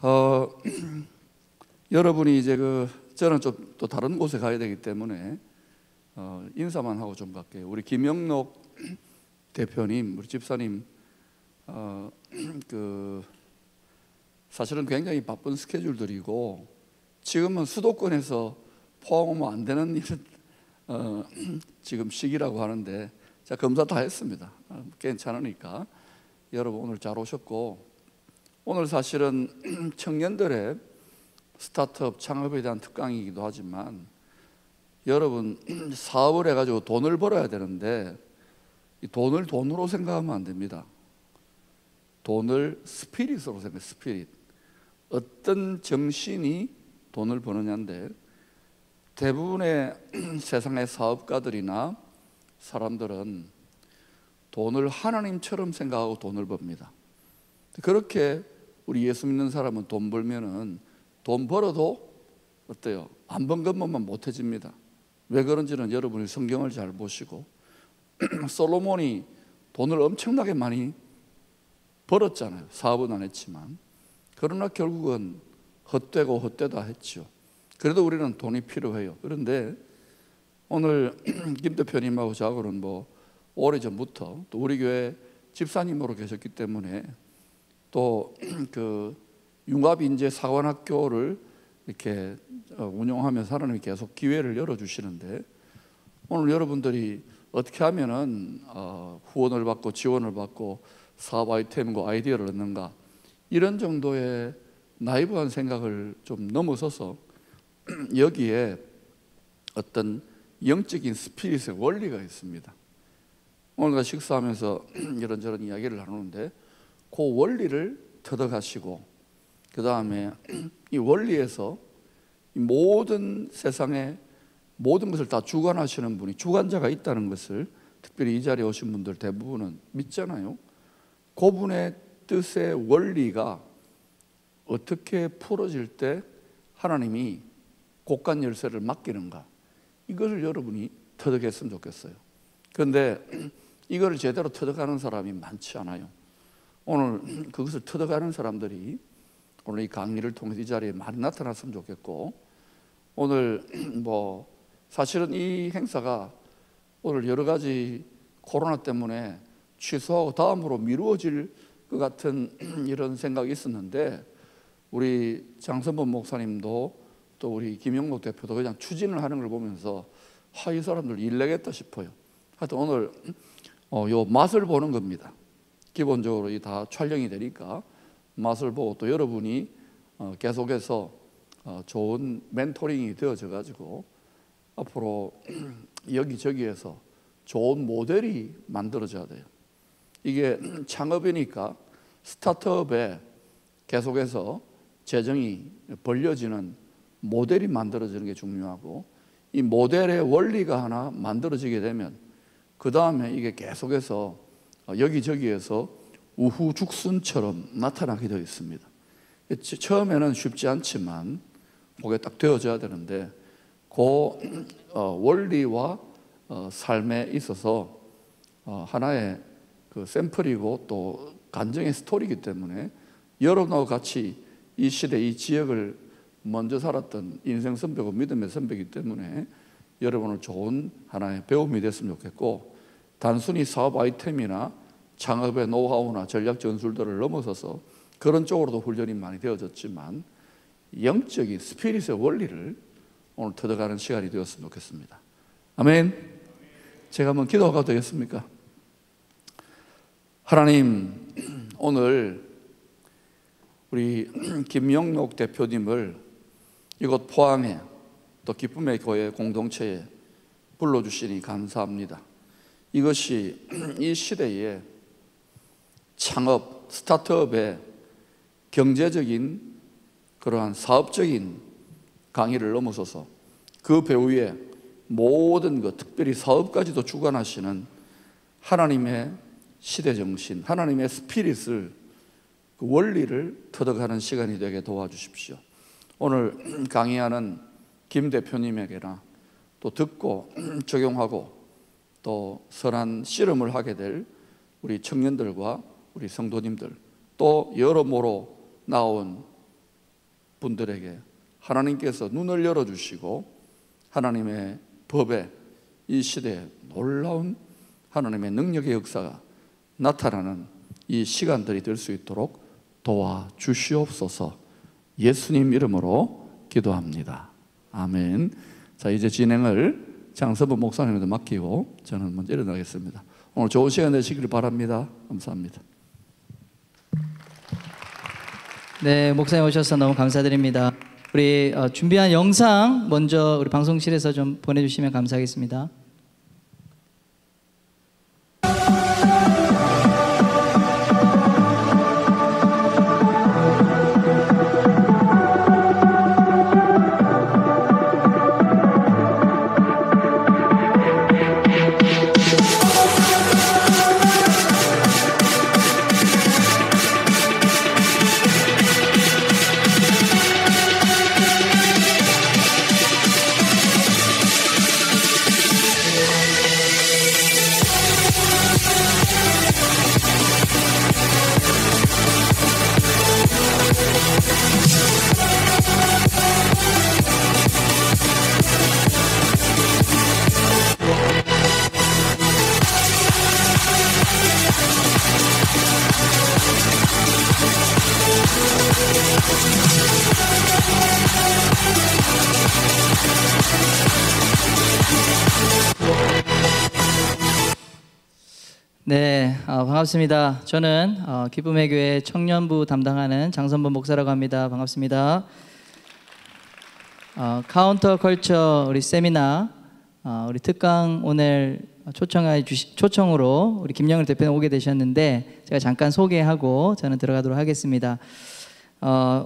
어, 여러분이 이제 저는 좀 또 다른 곳에 가야 되기 때문에 인사만 하고 좀 갈게요. 우리 김영록 대표님, 우리 집사님, 사실은 굉장히 바쁜 스케줄들이고 지금은 수도권에서 포항 오면 안 되는 이런 지금 시기라고 하는데 제가 검사 다 했습니다. 괜찮으니까 여러분 오늘 잘 오셨고, 오늘 사실은 청년들의 스타트업 창업에 대한 특강이기도 하지만 여러분 사업을 해가지고 돈을 벌어야 되는데 이 돈을 돈으로 생각하면 안 됩니다. 돈을 스피릿으로 생각해요. 스피릿. 어떤 정신이 돈을 버느냐인데, 대부분의 세상의 사업가들이나 사람들은 돈을 하나님처럼 생각하고 돈을 법니다. 그렇게 우리 예수 믿는 사람은 돈 벌면은 돈 벌어도 어때요? 안 번 것만 못해집니다. 왜 그런지는 여러분이 성경을 잘 보시고 솔로몬이 돈을 엄청나게 많이 벌었잖아요. 사업은 안 했지만. 그러나 결국은 헛되고 헛되다 했죠. 그래도 우리는 돈이 필요해요. 그런데 오늘 김 대표님하고 저하고는 오래전부터 또 우리 교회 집사님으로 계셨기 때문에 또 융합인재 사관학교를 이렇게 운영하면서 하나님이 계속 기회를 열어주시는데, 오늘 여러분들이 어떻게 하면은 후원을 받고 지원을 받고 사업 아이템과 아이디어를 얻는가, 이런 정도의 나이브한 생각을 좀 넘어서서 여기에 어떤 영적인 스피릿의 원리가 있습니다. 오늘 식사하면서 이런저런 이야기를 나누는데 그 원리를 터득하시고, 그 다음에 이 원리에서 이 모든 세상의 모든 것을 다 주관하시는 분이, 주관자가 있다는 것을 특별히 이 자리에 오신 분들 대부분은 믿잖아요. 그분의 뜻의 원리가 어떻게 풀어질 때 하나님이 곡간 열쇠를 맡기는가, 이것을 여러분이 터득했으면 좋겠어요. 그런데 이걸 제대로 터득하는 사람이 많지 않아요. 오늘 그것을 터득하는 사람들이 오늘 이 강의를 통해서 이 자리에 많이 나타났으면 좋겠고, 오늘 사실은 이 행사가 오늘 여러 가지 코로나 때문에 취소하고 다음으로 미루어질 것 같은 이런 생각이 있었는데, 우리 장선범 목사님도 또 우리 김영록 대표도 그냥 추진을 하는 걸 보면서 이 사람들 일 내겠다 싶어요. 하여튼 오늘 요 맛을 보는 겁니다. 기본적으로 이 다 촬영이 되니까 맛을 보고, 또 여러분이 계속해서 좋은 멘토링이 되어져 가지고 앞으로 여기저기에서 좋은 모델이 만들어져야 돼요. 이게 창업이니까 스타트업에 계속해서 재정이 벌려지는 모델이 만들어지는 게 중요하고, 이 모델의 원리가 하나 만들어지게 되면 그 다음에 이게 계속해서 여기저기에서 우후죽순처럼 나타나게 되어 있습니다. 처음에는 쉽지 않지만 그게 딱 되어져야 되는데, 그 원리와 삶에 있어서 하나의 샘플이고 또 간증의 스토리이기 때문에 여러분하고 같이 이 시대, 이 지역을 먼저 살았던 인생 선배고 믿음의 선배이기 때문에 여러분은 좋은 하나의 배움이 됐으면 좋겠고, 단순히 사업 아이템이나 창업의 노하우나 전략 전술들을 넘어서서 그런 쪽으로도 훈련이 많이 되어졌지만 영적인 스피릿의 원리를 오늘 터득하는 시간이 되었으면 좋겠습니다. 아멘. 제가 한번 기도가 되겠습니까? 하나님, 오늘 우리 김영록 대표님을 이곳 포항에 또 기쁨의 교회 공동체에 불러주시니 감사합니다. 이것이 이 시대에 창업, 스타트업의 경제적인 그러한 사업적인 강의를 넘어서서 그 배후에 모든 것, 특별히 사업까지도 주관하시는 하나님의 시대정신, 하나님의 스피릿을, 그 원리를 터득하는 시간이 되게 도와주십시오. 오늘 강의하는 김 대표님에게나 또 듣고 적용하고 또 선한 씨름을 하게 될 우리 청년들과 우리 성도님들, 또 여러모로 나온 분들에게 하나님께서 눈을 열어주시고 하나님의 법에 이 시대에 놀라운 하나님의 능력의 역사가 나타나는 이 시간들이 될 수 있도록 도와주시옵소서. 예수님 이름으로 기도합니다. 아멘. 자, 이제 진행을 장서부 목사님한테 맡기고 저는 먼저 일어나겠습니다. 오늘 좋은 시간 되시길 바랍니다. 감사합니다. 네, 목사님 오셔서 너무 감사드립니다. 우리 준비한 영상 먼저 우리 방송실에서 좀 보내주시면 감사하겠습니다. 네, 반갑습니다. 저는 기쁨의 교회 청년부 담당하는 장선범 목사라고 합니다. 반갑습니다. 카운터 컬처 우리 세미나 우리 특강 오늘 초청으로 우리 김영일 대표님 오게 되셨는데 제가 잠깐 소개하고 저는 들어가도록 하겠습니다.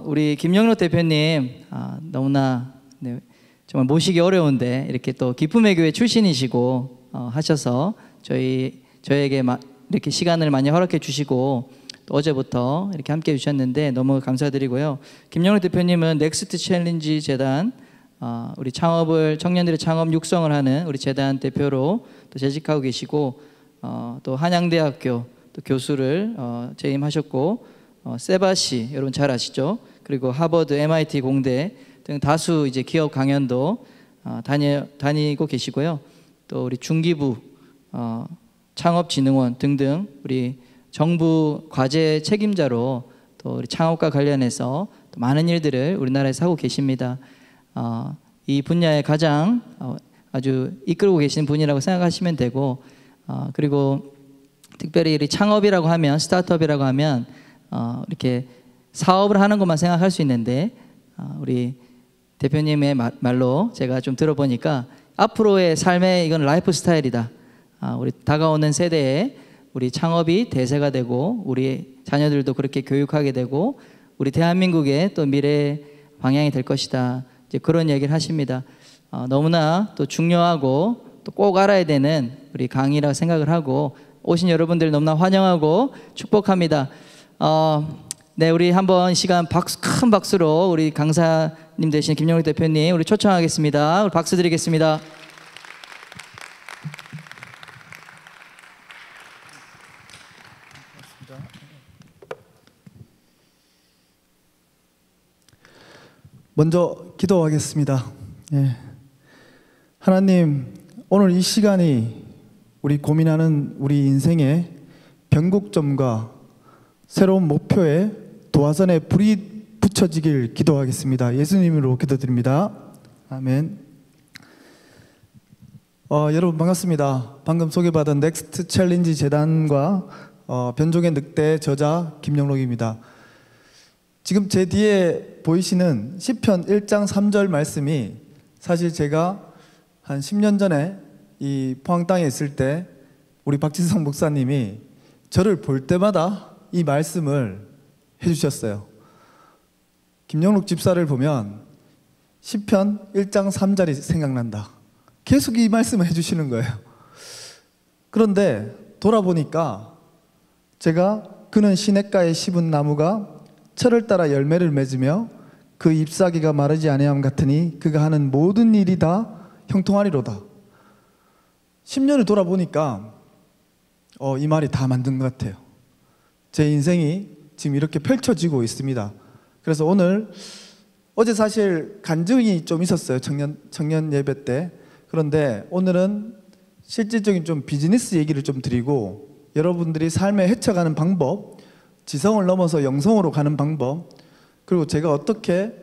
우리 김영일 대표님 너무나 정말 모시기 어려운데 이렇게 또 기쁨의 교회 출신이시고 하셔서 저에게 이렇게 시간을 많이 허락해 주시고 또 어제부터 이렇게 함께 해주셨는데 너무 감사드리고요. 김영일 대표님은 넥스트 챌린지 재단 우리 청년들의 창업 육성을 하는 우리 재단 대표로 또 재직하고 계시고 또 한양대학교 또 교수를 재임하셨고 세바시 여러분 잘 아시죠? 그리고 하버드, MIT 공대 등 다수 이제 기업 강연도 다니고 계시고요. 또 우리 중기부 창업진흥원 등등 우리 정부 과제 책임자로 또 우리 창업과 관련해서 또 많은 일들을 우리나라에서 하고 계십니다. 이 분야에 가장 아주 이끌고 계신 분이라고 생각하시면 되고 그리고 특별히 우리 창업이라고 하면 스타트업이라고 하면 이렇게 사업을 하는 것만 생각할 수 있는데 우리 대표님의 말로 제가 좀 들어보니까 앞으로의 삶의 이건 라이프 스타일이다. 우리 다가오는 세대에 우리 창업이 대세가 되고 우리 자녀들도 그렇게 교육하게 되고 우리 대한민국의 또 미래 방향이 될 것이다. 이제 그런 얘기를 하십니다. 너무나 또 중요하고 또 꼭 알아야 되는 우리 강의라고 생각을 하고 오신 여러분들 너무나 환영하고 축복합니다. 네, 우리 한번 시간 큰 박수로 우리 강사님 되신 김영일 대표님 우리 초청하겠습니다. 우리 박수 드리겠습니다. 먼저 기도하겠습니다. 예. 하나님, 오늘 이 시간이 우리 고민하는 우리 인생의 변곡점과 새로운 목표에 도화선에 불이 붙여지길 기도하겠습니다. 예수님으로 기도드립니다. 아멘. 여러분 반갑습니다. 방금 소개받은 넥스트 챌린지 재단과 변종의 늑대 저자 김영록입니다. 지금 제 뒤에 보이시는 시편 1장 3절 말씀이 사실 제가 한 10년 전에 이 포항 땅에 있을 때 우리 박지성 목사님이 저를 볼 때마다 이 말씀을 해주셨어요. 김영록 집사를 보면 시편 1장 3절이 생각난다. 계속 이 말씀을 해주시는 거예요. 그런데 돌아보니까 제가 그는 시냇가에 심은 나무가 철을 따라 열매를 맺으며 그 잎사귀가 마르지 아니함 같으니 그가 하는 모든 일이 다 형통하리로다. 10년을 돌아보니까 이 말이 다 맞는 것 같아요. 제 인생이 지금 이렇게 펼쳐지고 있습니다. 그래서 오늘 어제 사실 간증이 좀 있었어요. 청년 예배 때. 그런데 오늘은 실질적인 좀 비즈니스 얘기를 좀 드리고 여러분들이 삶에 헤쳐가는 방법, 지성을 넘어서 영성으로 가는 방법, 그리고 제가 어떻게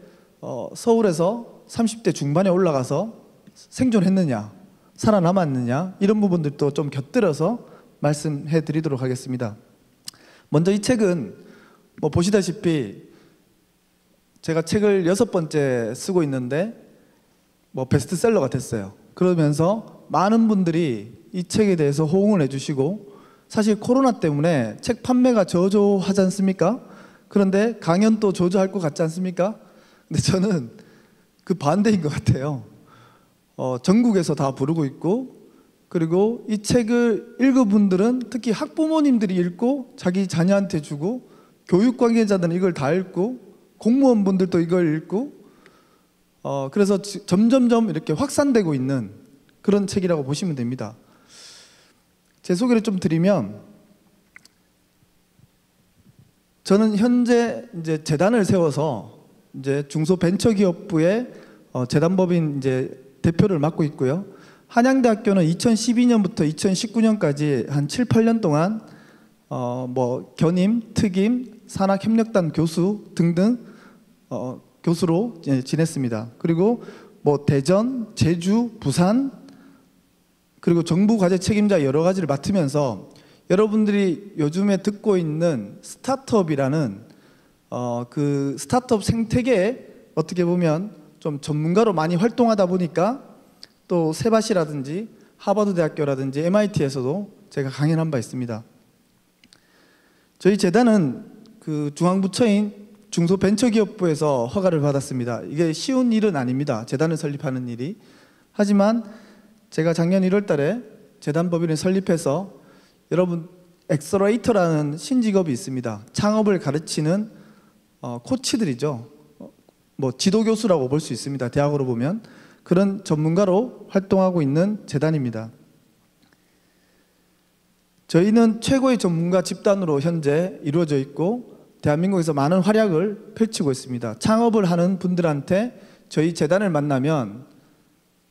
서울에서 30대 중반에 올라가서 생존했느냐, 살아남았느냐, 이런 부분들도 좀 곁들여서 말씀해 드리도록 하겠습니다. 먼저 이 책은 뭐 보시다시피 제가 책을 6번째 쓰고 있는데 뭐 베스트셀러가 됐어요. 그러면서 많은 분들이 이 책에 대해서 호응을 해주시고, 사실 코로나 때문에 책 판매가 저조하지 않습니까? 그런데 강연도 저조할 것 같지 않습니까? 근데 저는 그 반대인 것 같아요. 전국에서 다 부르고 있고, 그리고 이 책을 읽은 분들은 특히 학부모님들이 읽고 자기 자녀한테 주고, 교육 관계자들은 이걸 다 읽고, 공무원분들도 이걸 읽고, 그래서 점점점 이렇게 확산되고 있는 그런 책이라고 보시면 됩니다. 제 소개를 좀 드리면, 저는 현재 이제 재단을 세워서 이제 중소벤처기업부의 재단법인 이제 대표를 맡고 있고요. 한양대학교는 2012년부터 2019년까지 한 7, 8년 동안 뭐 견임, 특임, 산학협력단 교수 등등 교수로 지냈습니다. 그리고 뭐 대전, 제주, 부산, 그리고 정부 과제 책임자 여러 가지를 맡으면서 여러분들이 요즘에 듣고 있는 스타트업이라는 그 스타트업 생태계에 어떻게 보면 좀 전문가로 많이 활동하다 보니까 또 세바시라든지 하버드 대학교라든지 MIT에서도 제가 강연한 바 있습니다. 저희 재단은 그 중앙부처인 중소벤처기업부에서 허가를 받았습니다. 이게 쉬운 일은 아닙니다. 재단을 설립하는 일이. 하지만 제가 작년 1월 달에 재단법인을 설립해서, 여러분 엑셀러레이터라는 신직업이 있습니다. 창업을 가르치는 코치들이죠. 뭐 지도교수라고 볼 수 있습니다. 대학으로 보면. 그런 전문가로 활동하고 있는 재단입니다. 저희는 최고의 전문가 집단으로 현재 이루어져 있고 대한민국에서 많은 활약을 펼치고 있습니다. 창업을 하는 분들한테 저희 재단을 만나면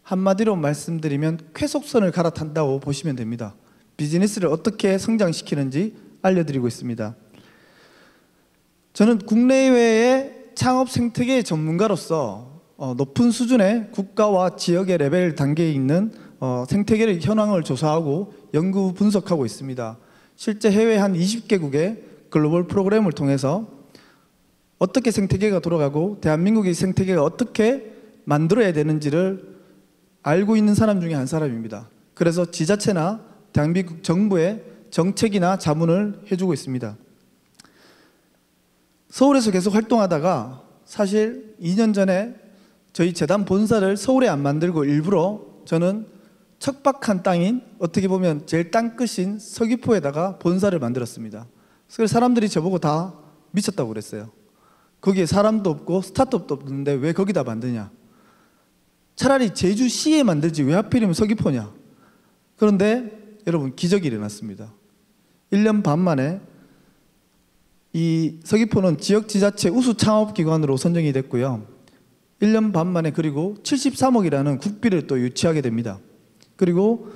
한마디로 말씀드리면 쾌속선을 갈아탄다고 보시면 됩니다. 비즈니스를 어떻게 성장시키는지 알려드리고 있습니다. 저는 국내외의 창업 생태계의 전문가로서 높은 수준의 국가와 지역의 레벨 단계에 있는 생태계의 현황을 조사하고 연구 분석하고 있습니다. 실제 해외 한 20개국의 글로벌 프로그램을 통해서 어떻게 생태계가 돌아가고 대한민국의 생태계가 어떻게 만들어야 되는지를 알고 있는 사람 중에 한 사람입니다. 그래서 지자체나 대한민국 정부의 정책이나 자문을 해주고 있습니다. 서울에서 계속 활동하다가 사실 2년 전에 저희 재단 본사를 서울에 안 만들고 일부러 저는 척박한 땅인, 어떻게 보면 제일 땅끝인 서귀포에다가 본사를 만들었습니다. 그래서 사람들이 저보고 다 미쳤다고 그랬어요. 거기에 사람도 없고 스타트업도 없는데 왜 거기다 만드냐. 차라리 제주시에 만들지 왜 하필이면 서귀포냐. 그런데 여러분 기적이 일어났습니다. 1년 반 만에 이 서귀포는 지역지자체 우수 창업기관으로 선정이 됐고요. 1년 반 만에 그리고 73억이라는 국비를 또 유치하게 됩니다. 그리고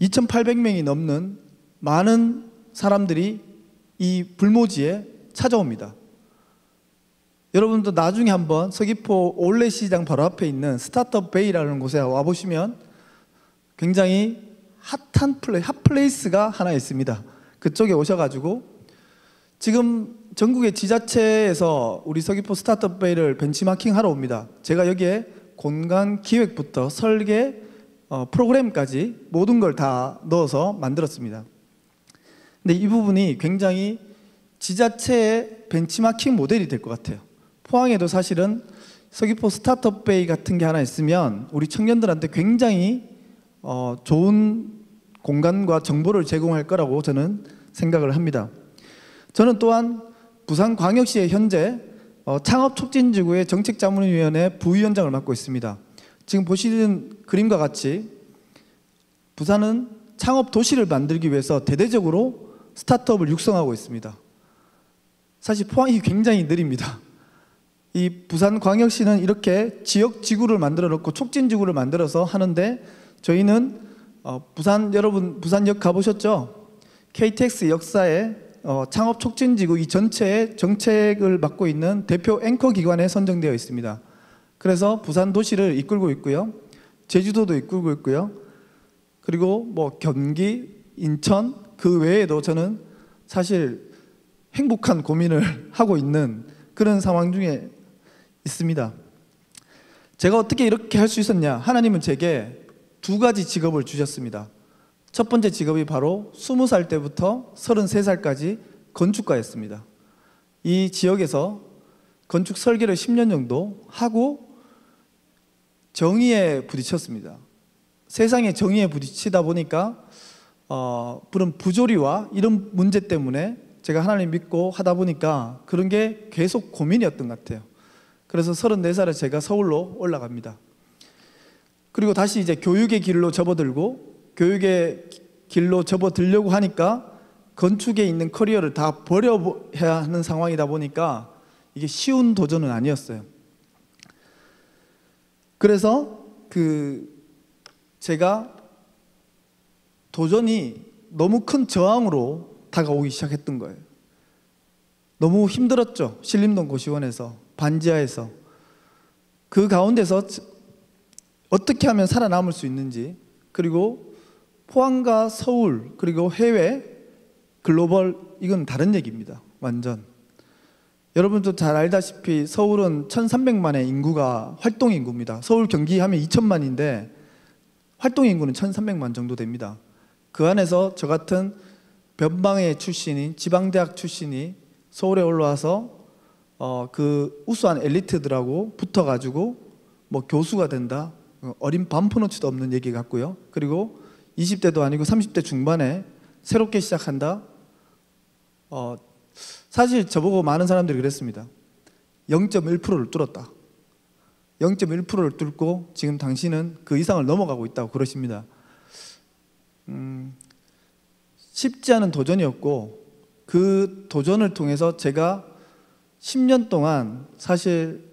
2,800명이 넘는 많은 사람들이 이 불모지에 찾아옵니다. 여러분도 나중에 한번 서귀포 올레시장 바로 앞에 있는 스타트업 베이라는 곳에 와보시면 굉장히 핫플레이스가 하나 있습니다. 그쪽에 오셔가지고 지금 전국의 지자체에서 우리 서귀포 스타트업 베이를 벤치마킹 하러 옵니다. 제가 여기에 공간 기획부터 설계, 프로그램까지 모든 걸 다 넣어서 만들었습니다. 근데 이 부분이 굉장히 지자체의 벤치마킹 모델이 될 것 같아요. 포항에도 사실은 서귀포 스타트업 베이 같은 게 하나 있으면 우리 청년들한테 굉장히 좋은 공간과 정보를 제공할 거라고 저는 생각을 합니다. 저는 또한 부산광역시에 현재 창업촉진지구의 정책자문위원회 부위원장을 맡고 있습니다. 지금 보시는 그림과 같이 부산은 창업 도시를 만들기 위해서 대대적으로 스타트업을 육성하고 있습니다. 사실 포항이 굉장히 느립니다. 이 부산광역시는 이렇게 지역 지구를 만들어 놓고 촉진 지구를 만들어서 하는데, 저희는 부산, 여러분 부산역 가보셨죠? KTX 역사에 창업 촉진 지구 이 전체의 정책을 맡고 있는 대표 앵커 기관에 선정되어 있습니다. 그래서 부산 도시를 이끌고 있고요, 제주도도 이끌고 있고요, 그리고 뭐 경기, 인천 그 외에도 저는 사실 행복한 고민을 하고 있는 그런 상황 중에 있습니다. 제가 어떻게 이렇게 할 수 있었냐? 하나님은 제게 두 가지 직업을 주셨습니다. 첫 번째 직업이 바로 20살 때부터 33살까지 건축가였습니다. 이 지역에서 건축 설계를 10년 정도 하고 정의에 부딪혔습니다. 세상의 정의에 부딪히다 보니까 그런 부조리와 이런 문제 때문에 제가 하나님 믿고 하다 보니까 그런 게 계속 고민이었던 것 같아요. 그래서 34살에 제가 서울로 올라갑니다. 그리고 다시 이제 교육의 길로 접어들고, 교육의 길로 접어들려고 하니까 건축에 있는 커리어를 다 버려야 하는 상황이다 보니까 이게 쉬운 도전은 아니었어요. 그래서 제가 도전이 너무 큰 저항으로 다가오기 시작했던 거예요. 너무 힘들었죠. 신림동 고시원에서, 반지하에서. 그 가운데서 어떻게 하면 살아남을 수 있는지, 그리고 포항과 서울, 그리고 해외, 글로벌, 이건 다른 얘기입니다. 완전. 여러분도 잘 알다시피 서울은 1300만의 인구가 활동 인구입니다. 서울 경기 하면 2000만인데 활동 인구는 1300만 정도 됩니다. 그 안에서 저 같은 변방의 출신인, 지방대학 출신이 서울에 올라와서 그 우수한 엘리트들하고 붙어가지고 뭐 교수가 된다, 어린 반포너치도 없는 얘기 같고요. 그리고 20대도 아니고 30대 중반에 새롭게 시작한다. 사실 저보고 많은 사람들이 그랬습니다. 0.1%를 뚫었다. 0.1%를 뚫고 지금 당신은 그 이상을 넘어가고 있다고 그러십니다. 쉽지 않은 도전이었고, 그 도전을 통해서 제가 10년 동안 사실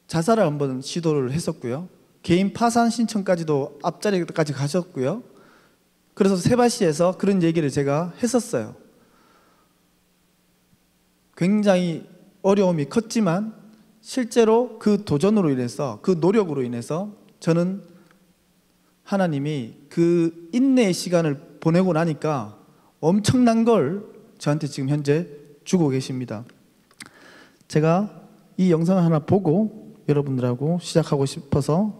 자살을 한번 시도를 했었고요. 개인 파산 신청까지도 앞자리까지 가셨고요. 그래서 세바시에서 그런 얘기를 제가 했었어요. 굉장히 어려움이 컸지만 실제로 그 도전으로 인해서, 그 노력으로 인해서 저는 하나님이 그 인내의 시간을 보내고 나니까 엄청난 걸 저한테 지금 현재 주고 계십니다. 제가 이 영상을 하나 보고 여러분들하고 시작하고 싶어서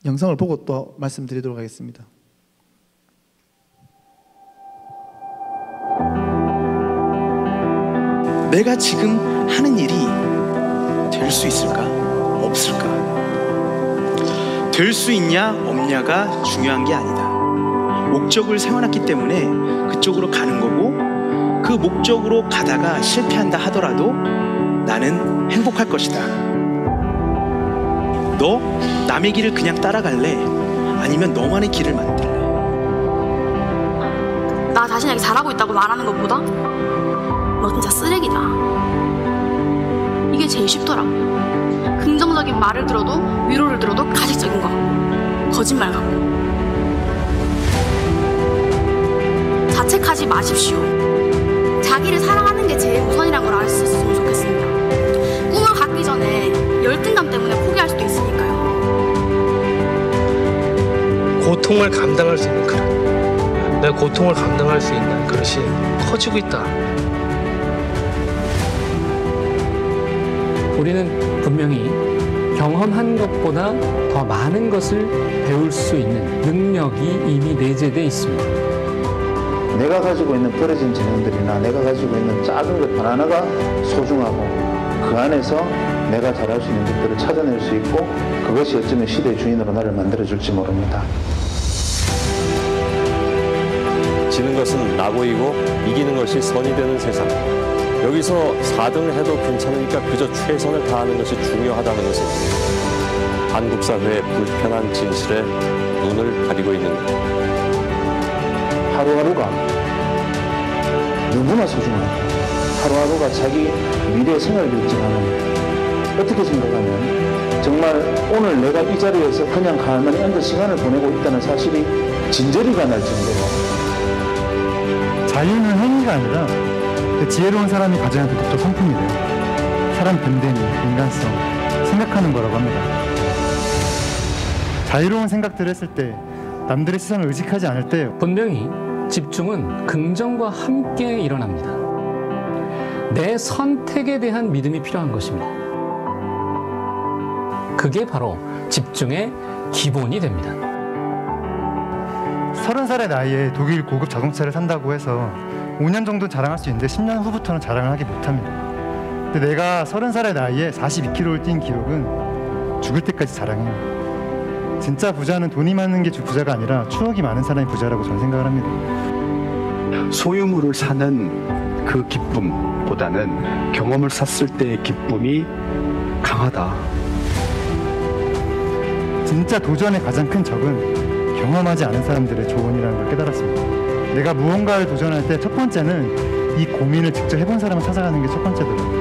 영상을 보고 또 말씀드리도록 하겠습니다. 내가 지금 하는 일이 될 수 있을까? 없을까? 될 수 있냐 없냐가 중요한 게 아니다. 목적을 세워놨기 때문에 그쪽으로 가는 거고, 그 목적으로 가다가 실패한다 하더라도 나는 행복할 것이다. 너 남의 길을 그냥 따라갈래? 아니면 너만의 길을 만들래? 나 자신에게 잘하고 있다고 말하는 것보다 너 진짜 쓰레기다, 이게 제일 쉽더라고. 긍정적인 말을 들어도, 위로를 들어도 가식적인 거, 거짓말 같고. 자책하지 마십시오. 자기를 사랑하는 게 제일 우선이라는 걸 알 수 있었으면 좋겠습니다. 꿈을 갖기 전에 열등감 때문에 포기할 수도 있으니까요. 고통을 감당할 수 있는 그릇, 내 고통을 감당할 수 있는 그릇이 커지고 있다. 우리는 분명히 경험한 것보다 더 많은 것을 배울 수 있는 능력이 이미 내재되어 있습니다. 내가 가지고 있는 버려진 재능들이나 내가 가지고 있는 작은 것 하나하나가 소중하고, 그 안에서 내가 잘할 수 있는 것들을 찾아낼 수 있고, 그것이 어쩌면 시대의 주인으로 나를 만들어줄지 모릅니다. 지는 것은 나보이고 이기는 것이 선이 되는 세상. 여기서 4등을 해도 괜찮으니까 그저 최선을 다하는 것이 중요하다는 것은 한국 사회의 불편한 진실에 눈을 가리고 있는 것. 하루하루가 누구나 소중합니다. 하루하루가 자기 미래의 생활을 결정하는, 어떻게 생각하면 정말 오늘 내가 이 자리에서 그냥 가만히 앉아 시간을 보내고 있다는 사실이 진저리가 날 정도로. 자유는 행위가 아니라 지혜로운 사람이 가져야 하는 독도 성품이 돼요. 사람 됨됨이, 인간성, 생각하는 거라고 합니다. 자유로운 생각들을 했을 때 남들의 시선을 의식하지 않을 때 분명히 집중은 긍정과 함께 일어납니다. 내 선택에 대한 믿음이 필요한 것입니다. 그게 바로 집중의 기본이 됩니다. 30살의 나이에 독일 고급 자동차를 산다고 해서 5년 정도 자랑할 수 있는데 10년 후부터는 자랑을 하기 못합니다. 근데 내가 30살의 나이에 42km를 뛴 기록은 죽을 때까지 자랑해요. 진짜 부자는 돈이 많은 게 부자가 아니라 추억이 많은 사람이 부자라고 저는 생각을 합니다. 소유물을 사는 그 기쁨보다는 경험을 샀을 때의 기쁨이 강하다. 진짜 도전의 가장 큰 적은 경험하지 않은 사람들의 조언이라는 걸 깨달았습니다. 내가 무언가를 도전할 때 첫 번째는 이 고민을 직접 해본 사람을 찾아가는 게 첫 번째더라고요.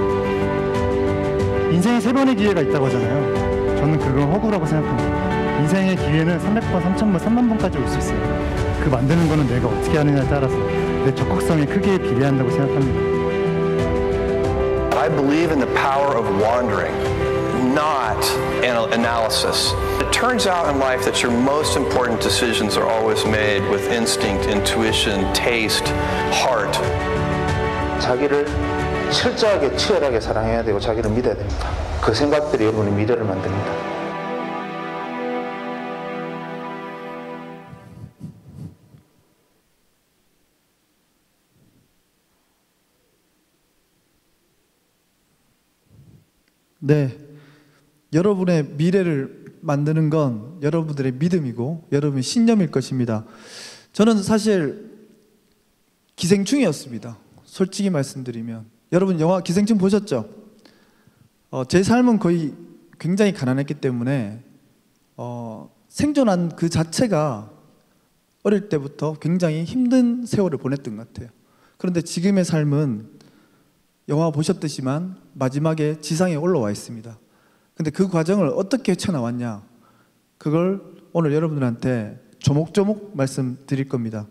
인생에 3번의 기회가 있다고 하잖아요. 저는 그건 허구라고 생각합니다. 인생의 기회는 300번, 3000번, 3만 번까지 올 수 있어요. 그 만드는 거는 내가 어떻게 하느냐에 따라서 내 적극성의 크기에 비례한다고 생각합니다. I believe in the power of wandering, not analysis. It turns out in life that your most important decisions are always made with instinct, intuition, taste, heart. 자기를 철저하게 치열하게 사랑해야 되고 자기를 믿어야 됩니다. 그 생각들이 여러분의 미래를 만듭니다. 네, 여러분의 미래를 만드는 건 여러분들의 믿음이고 여러분의 신념일 것입니다. 저는 사실 기생충이었습니다. 솔직히 말씀드리면. 여러분 영화 기생충 보셨죠? 제 삶은 거의 굉장히 가난했기 때문에 생존한 그 자체가 어릴 때부터 굉장히 힘든 세월을 보냈던 것 같아요. 그런데 지금의 삶은 영화 보셨듯이만 마지막에 지상에 올라와 있습니다. 근데 그 과정을 어떻게 헤쳐나왔냐, 그걸 오늘 여러분들한테 조목조목 말씀드릴 겁니다.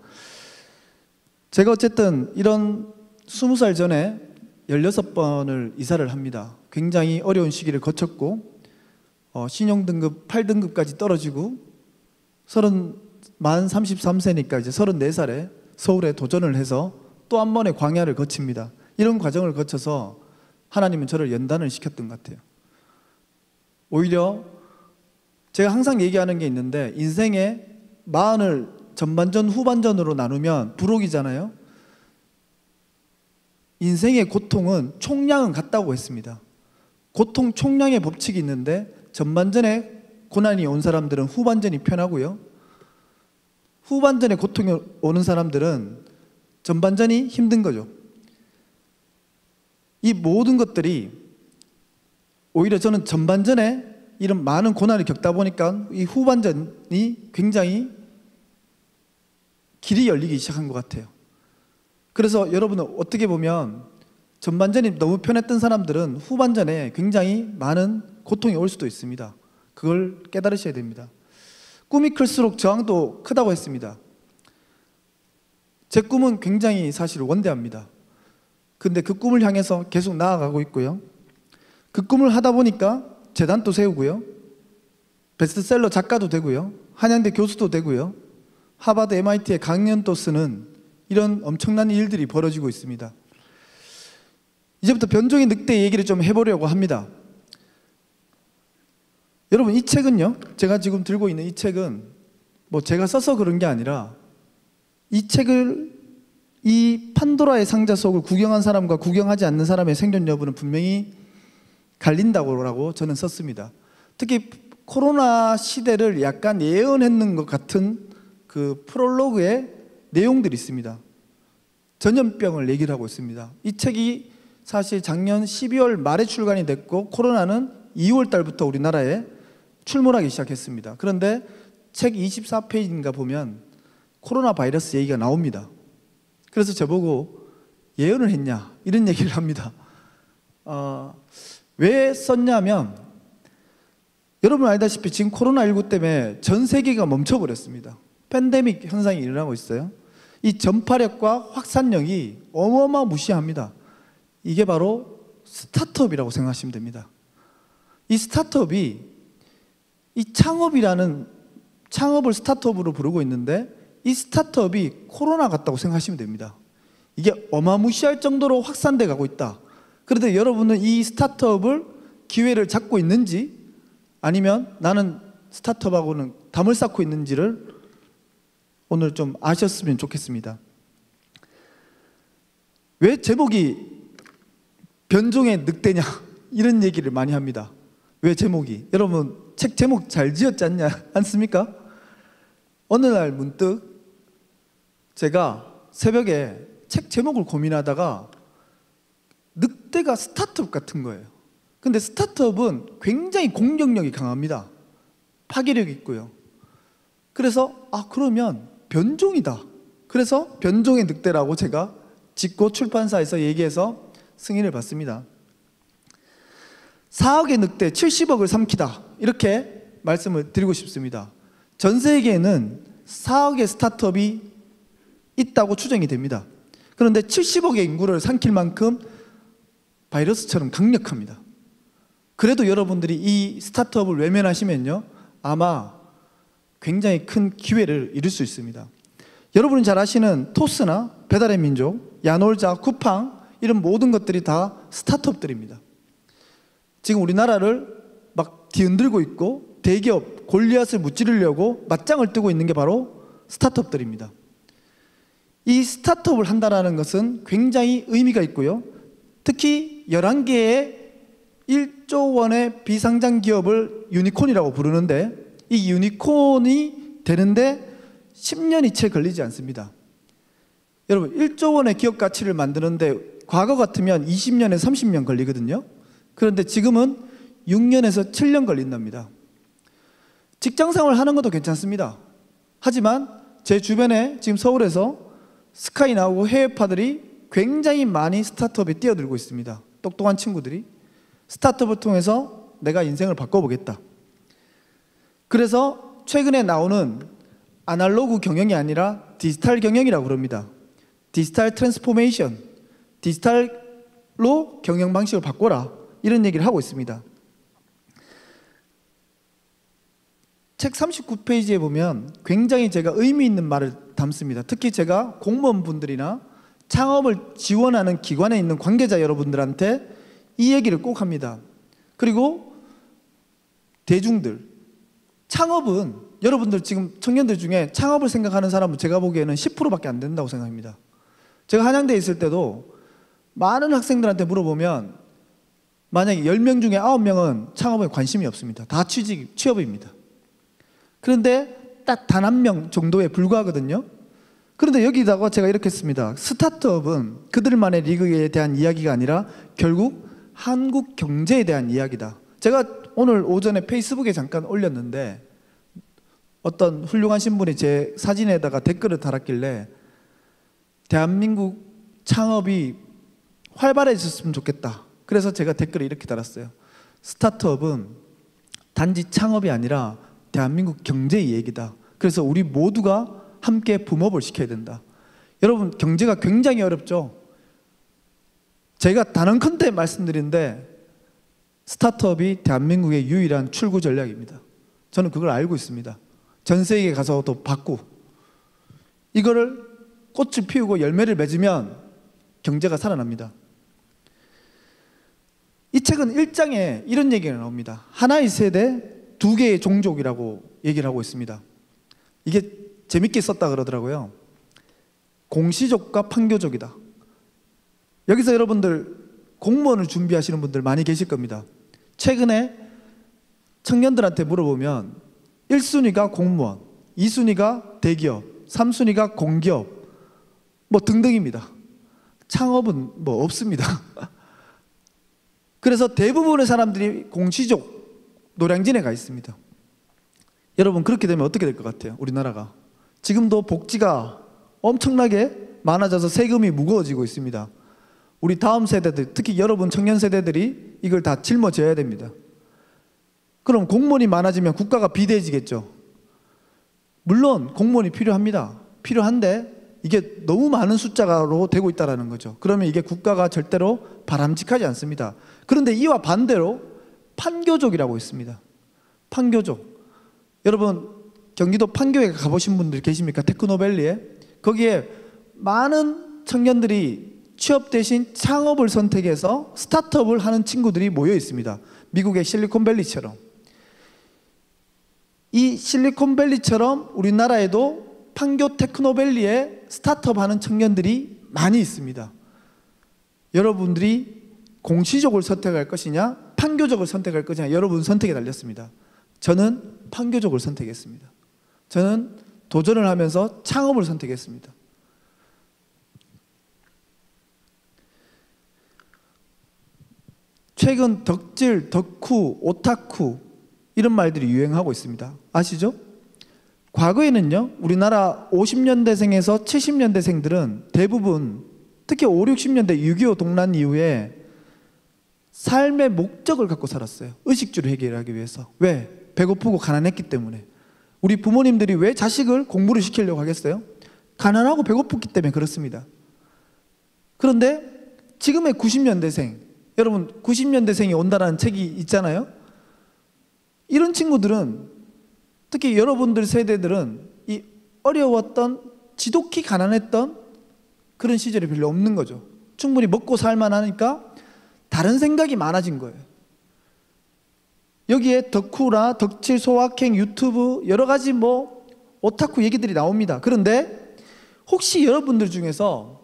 제가 어쨌든 이런 20살 전에 16번을 이사를 합니다. 굉장히 어려운 시기를 거쳤고 신용등급 8등급까지 떨어지고 만 33세니까 이제 34살에 서울에 도전을 해서 또 한 번의 광야를 거칩니다. 이런 과정을 거쳐서 하나님은 저를 연단을 시켰던 것 같아요. 오히려 제가 항상 얘기하는 게 있는데, 인생의 마흔을 전반전 후반전으로 나누면 부록이잖아요. 인생의 고통은 총량은 같다고 했습니다. 고통 총량의 법칙이 있는데 전반전에 고난이 온 사람들은 후반전이 편하고요, 후반전에 고통이 오는 사람들은 전반전이 힘든 거죠. 이 모든 것들이 오히려 저는 전반전에 이런 많은 고난을 겪다 보니까 이 후반전이 굉장히 길이 열리기 시작한 것 같아요. 그래서 여러분은 어떻게 보면 전반전이 너무 편했던 사람들은 후반전에 굉장히 많은 고통이 올 수도 있습니다. 그걸 깨달으셔야 됩니다. 꿈이 클수록 저항도 크다고 했습니다. 제 꿈은 굉장히 사실 원대합니다. 근데 그 꿈을 향해서 계속 나아가고 있고요, 그 꿈을 하다 보니까 재단도 세우고요, 베스트셀러 작가도 되고요, 한양대 교수도 되고요, 하버드 MIT에 강연도 쓰는 이런 엄청난 일들이 벌어지고 있습니다. 이제부터 변종의 늑대 얘기를 좀 해보려고 합니다. 여러분, 이 책은요, 제가 지금 들고 있는 이 책은 뭐 제가 써서 그런 게 아니라, 이 책을 이 판도라의 상자 속을 구경한 사람과 구경하지 않는 사람의 생존 여부는 분명히 갈린다고 저는 썼습니다. 특히 코로나 시대를 약간 예언했는 것 같은 그 프롤로그에 내용들이 있습니다. 전염병을 얘기를 하고 있습니다. 이 책이 사실 작년 12월 말에 출간이 됐고 코로나는 2월 달부터 우리나라에 출몰하기 시작했습니다. 그런데 책 24페이지인가 보면 코로나 바이러스 얘기가 나옵니다. 그래서 저보고 예언을 했냐 이런 얘기를 합니다. 왜 썼냐면 여러분 알다시피 지금 코로나19 때문에 전 세계가 멈춰버렸습니다. 팬데믹 현상이 일어나고 있어요. 이 전파력과 확산력이 어마어마무시합니다. 이게 바로 스타트업이라고 생각하시면 됩니다. 이 스타트업이 이 창업을 스타트업으로 부르고 있는데 이 스타트업이 코로나 같다고 생각하시면 됩니다. 이게 어마무시할 정도로 확산돼 가고 있다. 그런데 여러분은 이 스타트업을 기회를 잡고 있는지 아니면 나는 스타트업하고는 담을 쌓고 있는지를 오늘 좀 아셨으면 좋겠습니다. 왜 제목이 변종의 늑대냐 이런 얘기를 많이 합니다. 왜 제목이? 여러분 책 제목 잘 지었지 않습니까? 어느 날 문득 제가 새벽에 책 제목을 고민하다가 늑대가 스타트업 같은 거예요. 근데 스타트업은 굉장히 공격력이 강합니다. 파괴력이 있고요. 그래서 그러면 변종이다. 그래서 변종의 늑대라고 제가 짓고 출판사에서 얘기해서 승인을 받습니다. 4억의 늑대 70억을 삼키다 이렇게 말씀을 드리고 싶습니다. 전 세계에는 4억의 스타트업이 있다고 추정이 됩니다. 그런데 70억의 인구를 삼킬 만큼 바이러스처럼 강력합니다. 그래도 여러분들이 이 스타트업을 외면하시면요 아마 굉장히 큰 기회를 잃을 수 있습니다. 여러분이 잘 아시는 토스나 배달의 민족, 야놀자, 쿠팡 이런 모든 것들이 다 스타트업들입니다. 지금 우리나라를 막 뒤흔들고 있고 대기업 골리앗을 무찌르려고 맞짱을 뜨고 있는 게 바로 스타트업들입니다. 이 스타트업을 한다는 것은 굉장히 의미가 있고요. 특히 11개의 1조 원의 비상장 기업을 유니콘이라고 부르는데 이 유니콘이 되는데 10년이 채 걸리지 않습니다. 여러분 1조 원의 기업 가치를 만드는데 과거 같으면 20년에서 30년 걸리거든요. 그런데 지금은 6년에서 7년 걸린답니다. 직장생활 하는 것도 괜찮습니다. 하지만 제 주변에 지금 서울에서 스카이 나오고 해외파들이 굉장히 많이 스타트업에 뛰어들고 있습니다. 똑똑한 친구들이 스타트업을 통해서 내가 인생을 바꿔보겠다. 그래서 최근에 나오는 아날로그 경영이 아니라 디지털 경영이라고 부릅니다. 디지털 트랜스포메이션, 디지털로 경영 방식을 바꿔라 이런 얘기를 하고 있습니다. 책 39페이지에 보면 굉장히 제가 의미 있는 말을 담습니다. 특히 제가 공무원분들이나 창업을 지원하는 기관에 있는 관계자 여러분들한테 이 얘기를 꼭 합니다. 그리고 대중들, 창업은 여러분들 지금 청년들 중에 창업을 생각하는 사람은 제가 보기에는 10%밖에 안 된다고 생각합니다. 제가 한양대에 있을 때도 많은 학생들한테 물어보면 만약에 10명 중에 9명은 창업에 관심이 없습니다. 다 취업입니다. 그런데 딱 단 한 명 정도에 불과하거든요. 그런데 여기다가 제가 이렇게 했습니다. 스타트업은 그들만의 리그에 대한 이야기가 아니라 결국 한국 경제에 대한 이야기다. 제가 오늘 오전에 페이스북에 잠깐 올렸는데 어떤 훌륭하신 분이 제 사진에다가 댓글을 달았길래 대한민국 창업이 활발해졌으면 좋겠다. 그래서 제가 댓글을 이렇게 달았어요. 스타트업은 단지 창업이 아니라 대한민국 경제의 얘기다. 그래서 우리 모두가 함께 붐업을 시켜야 된다. 여러분 경제가 굉장히 어렵죠. 제가 단언컨대 말씀드리는데 스타트업이 대한민국의 유일한 출구 전략입니다. 저는 그걸 알고 있습니다. 전 세계에 가서도 받고 이거를 꽃을 피우고 열매를 맺으면 경제가 살아납니다. 이 책은 1장에 이런 얘기가 나옵니다. 하나의 세대, 두 개의 종족이라고 얘기를 하고 있습니다. 이게 재밌게 썼다 그러더라고요. 공시족과 판교족이다. 여기서 여러분들 공무원을 준비하시는 분들 많이 계실 겁니다. 최근에 청년들한테 물어보면 1순위가 공무원, 2순위가 대기업, 3순위가 공기업 뭐 등등입니다. 창업은 뭐 없습니다. 그래서 대부분의 사람들이 공시족 노량진에 가 있습니다. 여러분 그렇게 되면 어떻게 될 것 같아요? 우리나라가 지금도 복지가 엄청나게 많아져서 세금이 무거워지고 있습니다. 우리 다음 세대들, 특히 여러분 청년 세대들이 이걸 다 짊어져야 됩니다. 그럼 공무원이 많아지면 국가가 비대해지겠죠. 물론 공무원이 필요합니다. 필요한데 이게 너무 많은 숫자로 되고 있다는 거죠. 그러면 이게 국가가 절대로 바람직하지 않습니다. 그런데 이와 반대로 판교족이라고 있습니다. 판교족. 여러분 경기도 판교에 가보신 분들 계십니까? 테크노밸리에. 거기에 많은 청년들이 취업 대신 창업을 선택해서 스타트업을 하는 친구들이 모여 있습니다. 미국의 실리콘밸리처럼. 이 실리콘밸리처럼 우리나라에도 판교 테크노밸리에 스타트업 하는 청년들이 많이 있습니다. 여러분들이 공시족을 선택할 것이냐 판교족을 선택할 것이냐 여러분 선택에 달렸습니다. 저는 판교족을 선택했습니다. 저는 도전을 하면서 창업을 선택했습니다. 최근 덕질, 덕후, 오타쿠 이런 말들이 유행하고 있습니다. 아시죠? 과거에는요, 우리나라 50년대생에서 70년대생들은 대부분 특히 5, 60년대 6.25 동란 이후에 삶의 목적을 갖고 살았어요. 의식주를 해결하기 위해서. 왜? 배고프고 가난했기 때문에. 우리 부모님들이 왜 자식을 공부를 시키려고 하겠어요? 가난하고 배고팠기 때문에 그렇습니다. 그런데 지금의 90년대생, 여러분 90년대생이 온다라는 책이 있잖아요. 이런 친구들은 특히 여러분들 세대들은 이 어려웠던 지독히 가난했던 그런 시절이 별로 없는 거죠. 충분히 먹고 살만하니까 다른 생각이 많아진 거예요. 여기에 덕후나 덕질, 소확행, 유튜브 여러 가지 뭐 오타쿠 얘기들이 나옵니다. 그런데 혹시 여러분들 중에서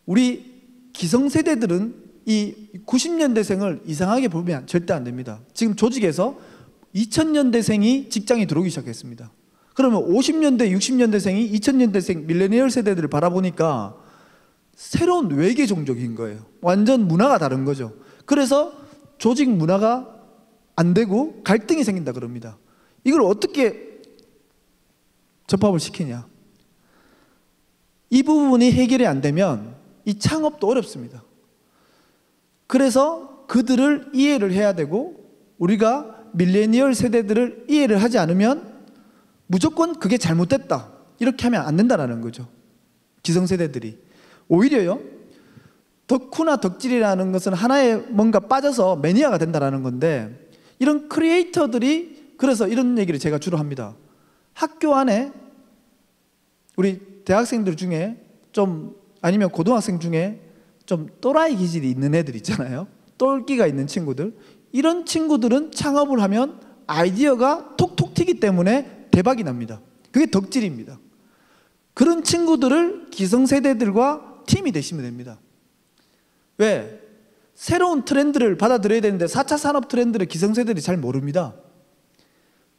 우리 기성세대들은 이 90년대생을 이상하게 보면 절대 안 됩니다. 지금 조직에서 2000년대생이 직장에 들어오기 시작했습니다. 그러면 50년대, 60년대생이 2000년대생 밀레니얼 세대들을 바라보니까 새로운 외계 종족인 거예요. 완전 문화가 다른 거죠. 그래서 조직 문화가 안 되고 갈등이 생긴다 그럽니다. 이걸 어떻게 접합을 시키냐? 이 부분이 해결이 안 되면 이 창업도 어렵습니다. 그래서 그들을 이해를 해야 되고 우리가 밀레니얼 세대들을 이해를 하지 않으면 무조건 그게 잘못됐다 이렇게 하면 안 된다는 거죠. 기성세대들이. 오히려요, 덕후나 덕질이라는 것은 하나에 뭔가 빠져서 매니아가 된다는 건데 이런 크리에이터들이 그래서 이런 얘기를 제가 주로 합니다. 학교 안에 우리 대학생들 중에 좀 아니면 고등학생 중에 좀 또라이 기질이 있는 애들 있잖아요. 똘끼가 있는 친구들. 이런 친구들은 창업을 하면 아이디어가 톡톡 튀기 때문에 대박이 납니다. 그게 덕질입니다. 그런 친구들을 기성세대들과 팀이 되시면 됩니다. 왜? 새로운 트렌드를 받아들여야 되는데 4차 산업 트렌드를 기성세대들이 잘 모릅니다.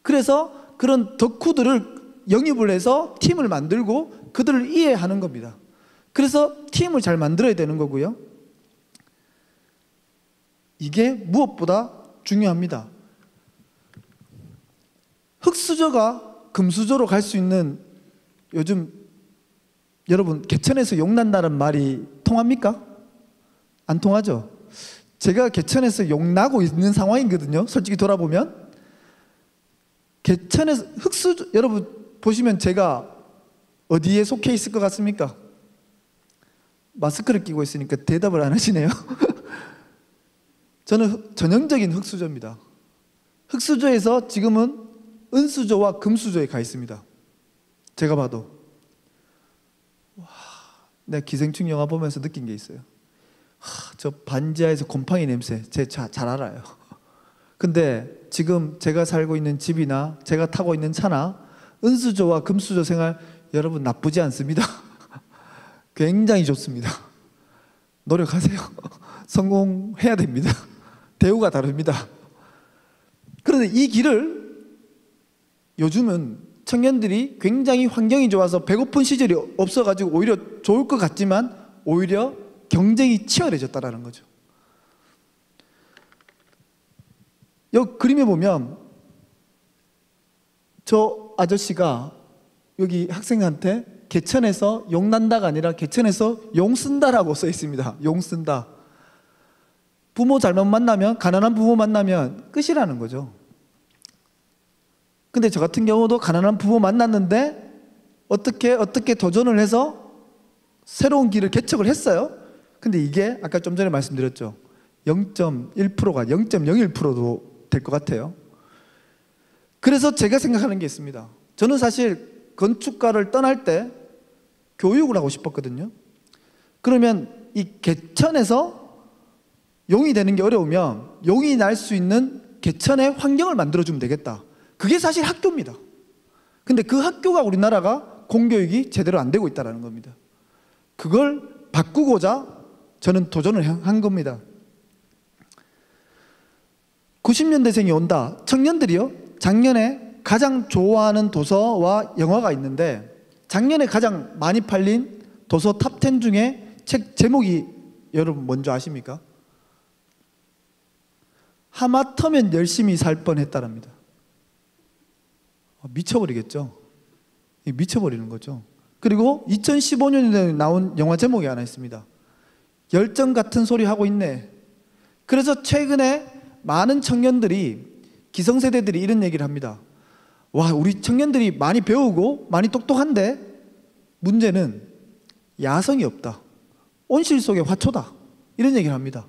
그래서 그런 덕후들을 영입을 해서 팀을 만들고 그들을 이해하는 겁니다. 그래서 팀을 잘 만들어야 되는 거고요. 이게 무엇보다 중요합니다. 흙수저가 금수저로 갈 수 있는 요즘 여러분 개천에서 용난다는 말이 통합니까? 안 통하죠? 제가 개천에서 용나고 있는 상황이거든요. 솔직히 돌아보면 개천에서 흙수저 여러분 보시면 제가 어디에 속해 있을 것 같습니까? 마스크를 끼고 있으니까 대답을 안 하시네요. 저는 전형적인 흙수저입니다. 흙수저에서 지금은 은수저와 금수저에 가 있습니다. 제가 봐도 와, 내가 기생충 영화 보면서 느낀 게 있어요. 저 반지하에서 곰팡이 냄새 제가 잘 알아요. 근데 지금 제가 살고 있는 집이나 제가 타고 있는 차나 은수저와 금수저 생활 여러분 나쁘지 않습니다. 굉장히 좋습니다. 노력하세요. 성공해야 됩니다. 대우가 다릅니다. 그런데 이 길을 요즘은 청년들이 굉장히 환경이 좋아서 배고픈 시절이 없어가지고 오히려 좋을 것 같지만 오히려 경쟁이 치열해졌다는 거죠. 여기 그림에 보면 저 아저씨가 여기 학생한테 개천에서 용 난다가 아니라 개천에서 용 쓴다라고 써 있습니다. 용 쓴다. 부모 잘못 만나면, 가난한 부모 만나면 끝이라는 거죠. 근데 저 같은 경우도 가난한 부모 만났는데 어떻게 도전을 해서 새로운 길을 개척을 했어요. 근데 이게 아까 좀 전에 말씀드렸죠. 0.1%가 0.01%도 될 것 같아요. 그래서 제가 생각하는 게 있습니다. 저는 사실 건축가를 떠날 때 교육을 하고 싶었거든요. 그러면 이 개천에서 용이 되는 게 어려우면 용이 날 수 있는 개천의 환경을 만들어주면 되겠다. 그게 사실 학교입니다. 근데 그 학교가 우리나라가 공교육이 제대로 안 되고 있다는 겁니다. 그걸 바꾸고자 저는 도전을 한 겁니다. 90년대생이 온다. 청년들이요, 작년에 가장 좋아하는 도서와 영화가 있는데 작년에 가장 많이 팔린 도서 탑10 중에 책 제목이 여러분 뭔지 아십니까? 하마터면 열심히 살 뻔했다랍니다. 미쳐버리겠죠. 미쳐버리는 거죠. 그리고 2015년에 나온 영화 제목이 하나 있습니다. 열정 같은 소리 하고 있네. 그래서 최근에 많은 청년들이, 기성세대들이 이런 얘기를 합니다. 와, 우리 청년들이 많이 배우고 많이 똑똑한데 문제는 야성이 없다. 온실 속의 화초다. 이런 얘기를 합니다.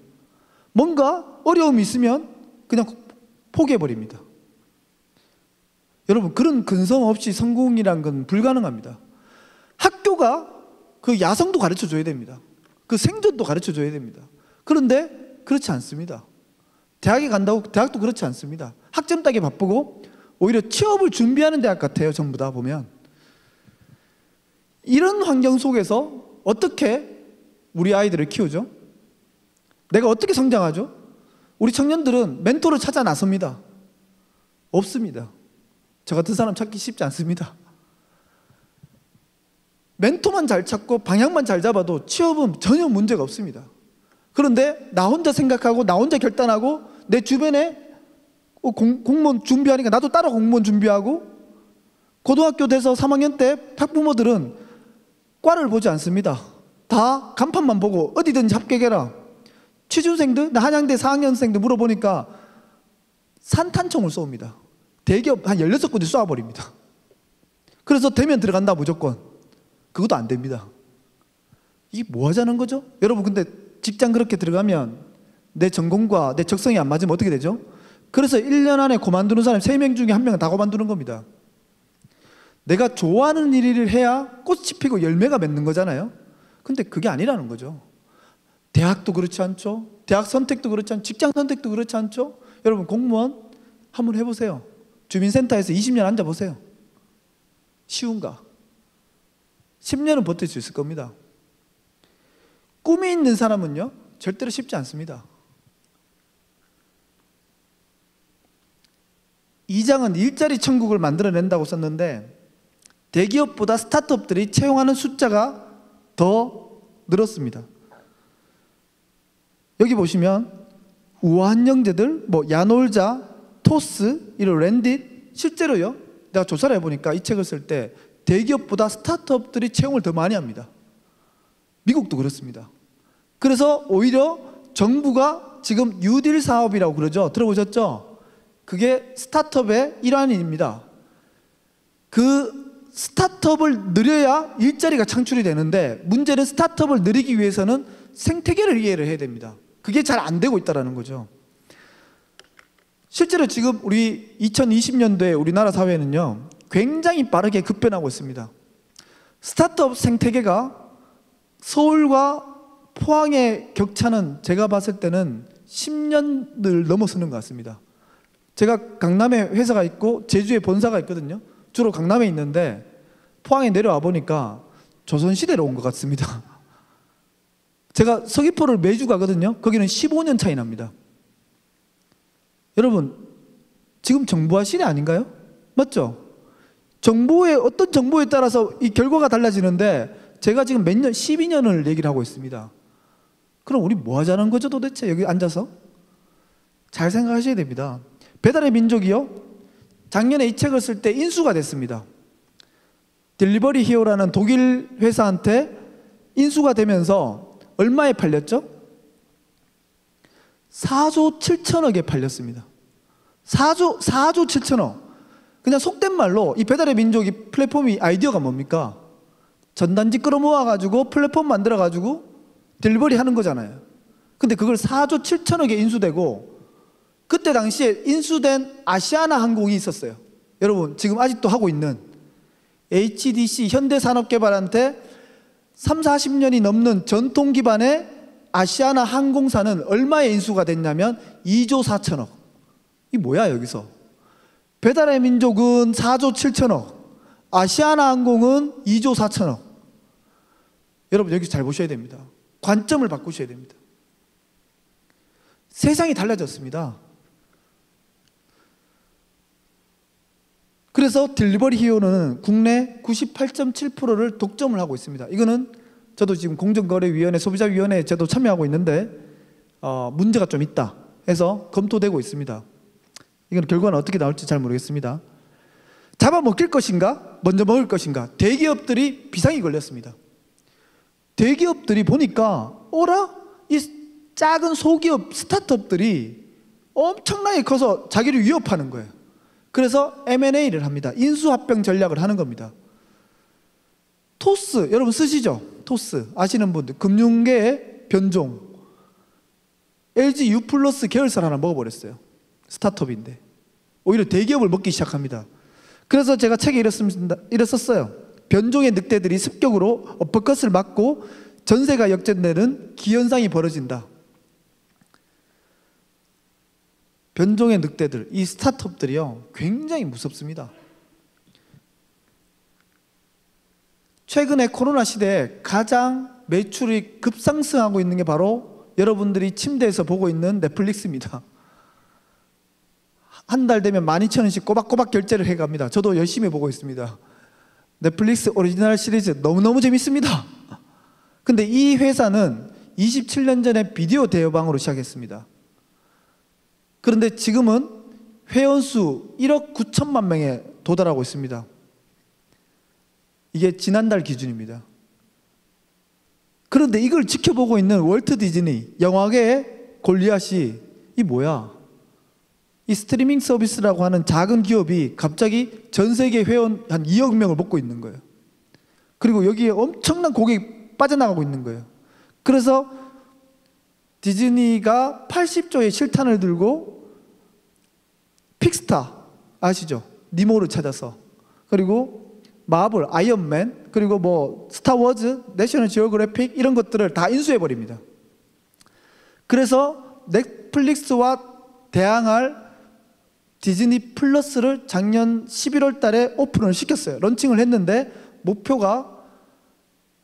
뭔가 어려움이 있으면 그냥 포기해버립니다. 여러분, 그런 근성 없이 성공이란 건 불가능합니다. 학교가 그 야성도 가르쳐줘야 됩니다. 그 생존도 가르쳐줘야 됩니다. 그런데 그렇지 않습니다. 대학에 간다고 대학도 그렇지 않습니다. 학점 따기 바쁘고 오히려 취업을 준비하는 대학 같아요. 전부 다 보면. 이런 환경 속에서 어떻게 우리 아이들을 키우죠? 내가 어떻게 성장하죠? 우리 청년들은 멘토를 찾아 나섭니다. 없습니다. 저 같은 사람 찾기 쉽지 않습니다. 멘토만 잘 찾고 방향만 잘 잡아도 취업은 전혀 문제가 없습니다. 그런데 나 혼자 생각하고 나 혼자 결단하고 내 주변에 공무원 준비하니까 나도 따라 공무원 준비하고, 고등학교 돼서 3학년 때 학부모들은 과를 보지 않습니다. 다 간판만 보고 어디든지 합격해라. 취준생들, 나 한양대 4학년생들 물어보니까 산탄총을 쏩니다. 대기업 한 16군데 쏴버립니다. 그래서 되면 들어간다 무조건. 그것도 안 됩니다. 이게 뭐 하자는 거죠? 여러분, 근데 직장 그렇게 들어가면 내 전공과 내 적성이 안 맞으면 어떻게 되죠? 그래서 1년 안에 그만두는 사람 3명 중에 1명은 다 그만두는 겁니다. 내가 좋아하는 일을 해야 꽃이 피고 열매가 맺는 거잖아요. 근데 그게 아니라는 거죠. 대학도 그렇지 않죠. 대학 선택도 그렇지 않죠. 직장 선택도 그렇지 않죠. 여러분, 공무원 한번 해보세요. 주민센터에서 20년 앉아보세요. 쉬운가? 10년은 버틸 수 있을 겁니다. 꿈이 있는 사람은요, 절대로 쉽지 않습니다. 2장은 일자리 천국을 만들어낸다고 썼는데 대기업보다 스타트업들이 채용하는 숫자가 더 늘었습니다. 여기 보시면 우아한 형제들, 야놀자, 토스, 이런 랜딧, 실제로요, 내가 조사를 해보니까 이 책을 쓸 때 대기업보다 스타트업들이 채용을 더 많이 합니다. 미국도 그렇습니다. 그래서 오히려 정부가 지금 뉴딜 사업이라고 그러죠. 들어보셨죠? 그게 스타트업의 일환입니다. 그 스타트업을 늘려야 일자리가 창출이 되는데, 문제는 스타트업을 늘리기 위해서는 생태계를 이해를 해야 됩니다. 그게 잘 안 되고 있다는 거죠. 실제로 지금 우리 2020년도에 우리나라 사회는요, 굉장히 빠르게 급변하고 있습니다. 스타트업 생태계가 서울과 포항의 격차는 제가 봤을 때는 10년을 넘어서는 것 같습니다. 제가 강남에 회사가 있고 제주에 본사가 있거든요. 주로 강남에 있는데 포항에 내려와 보니까 조선시대로 온 것 같습니다. 제가 서귀포를 매주 가거든요. 거기는 15년 차이 납니다. 여러분, 지금 정보화 시대 아닌가요? 맞죠? 어떤 정보에 따라서 이 결과가 달라지는데 제가 지금 몇 년, 12년을 얘기를 하고 있습니다. 그럼 우리 뭐 하자는 거죠 도대체? 여기 앉아서? 잘 생각하셔야 됩니다. 배달의 민족이요, 작년에 이 책을 쓸 때 인수가 됐습니다. 딜리버리 히어로라는 독일 회사한테 인수가 되면서 얼마에 팔렸죠? 4조 7천억에 팔렸습니다. 4조 7천억. 그냥 속된 말로 이 배달의 민족이 플랫폼이 아이디어가 뭡니까? 전단지 끌어모아가지고 플랫폼 만들어가지고 딜리버리 하는 거잖아요. 근데 그걸 4조 7천억에 인수되고, 그때 당시에 인수된 아시아나 항공이 있었어요. 여러분 지금 아직도 하고 있는 HDC 현대산업개발한테 30-40년이 넘는 전통 기반의 아시아나 항공사는 얼마에 인수가 됐냐면 2조 4천억. 이 뭐야 여기서? 배달의 민족은 4조 7천억, 아시아나 항공은 2조 4천억. 여러분 여기서 잘 보셔야 됩니다. 관점을 바꾸셔야 됩니다. 세상이 달라졌습니다. 그래서 딜리버리 히어로는 국내 98.7%를 독점을 하고 있습니다. 이거는 저도 지금 공정거래위원회, 소비자위원회에 저도 참여하고 있는데 문제가 좀 있다 해서 검토되고 있습니다. 이건 결과는 어떻게 나올지 잘 모르겠습니다. 잡아먹힐 것인가? 먼저 먹을 것인가? 대기업들이 비상이 걸렸습니다. 대기업들이 보니까 이 작은 소기업 스타트업들이 엄청나게 커서 자기를 위협하는 거예요. 그래서 M&A를 합니다. 인수합병 전략을 하는 겁니다. 토스, 여러분 쓰시죠? 토스 아시는 분들, 금융계의 변종. LG U+ 계열사를 하나 먹어버렸어요. 스타트업인데 오히려 대기업을 먹기 시작합니다. 그래서 제가 책에 이랬었어요. 변종의 늑대들이 습격으로 어퍼컷을 맞고 전세가 역전되는 기현상이 벌어진다. 변종의 늑대들, 이 스타트업들이요 굉장히 무섭습니다. 최근에 코로나 시대에 가장 매출이 급상승하고 있는 게 바로 여러분들이 침대에서 보고 있는 넷플릭스입니다. 한 달 되면 12,000원씩 꼬박꼬박 결제를 해갑니다. 저도 열심히 보고 있습니다. 넷플릭스 오리지널 시리즈 너무너무 재밌습니다. 근데 이 회사는 27년 전에 비디오 대여방으로 시작했습니다. 그런데 지금은 회원수 1억 9천만 명에 도달하고 있습니다. 이게 지난달 기준입니다. 그런데 이걸 지켜보고 있는 월트 디즈니, 영화계의 골리앗이 이 뭐야? 이 스트리밍 서비스라고 하는 작은 기업이 갑자기 전 세계 회원 한 2억 명을 먹고 있는 거예요. 그리고 여기에 엄청난 고객이 빠져나가고 있는 거예요. 그래서 디즈니가 80조의 실탄을 들고 픽스타 아시죠? 니모를 찾아서, 그리고 마블, 아이언맨, 그리고 뭐 스타워즈, 내셔널 지오그래픽 이런 것들을 다 인수해버립니다. 그래서 넷플릭스와 대항할 디즈니 플러스를 작년 11월 달에 오픈을 시켰어요. 런칭을 했는데 목표가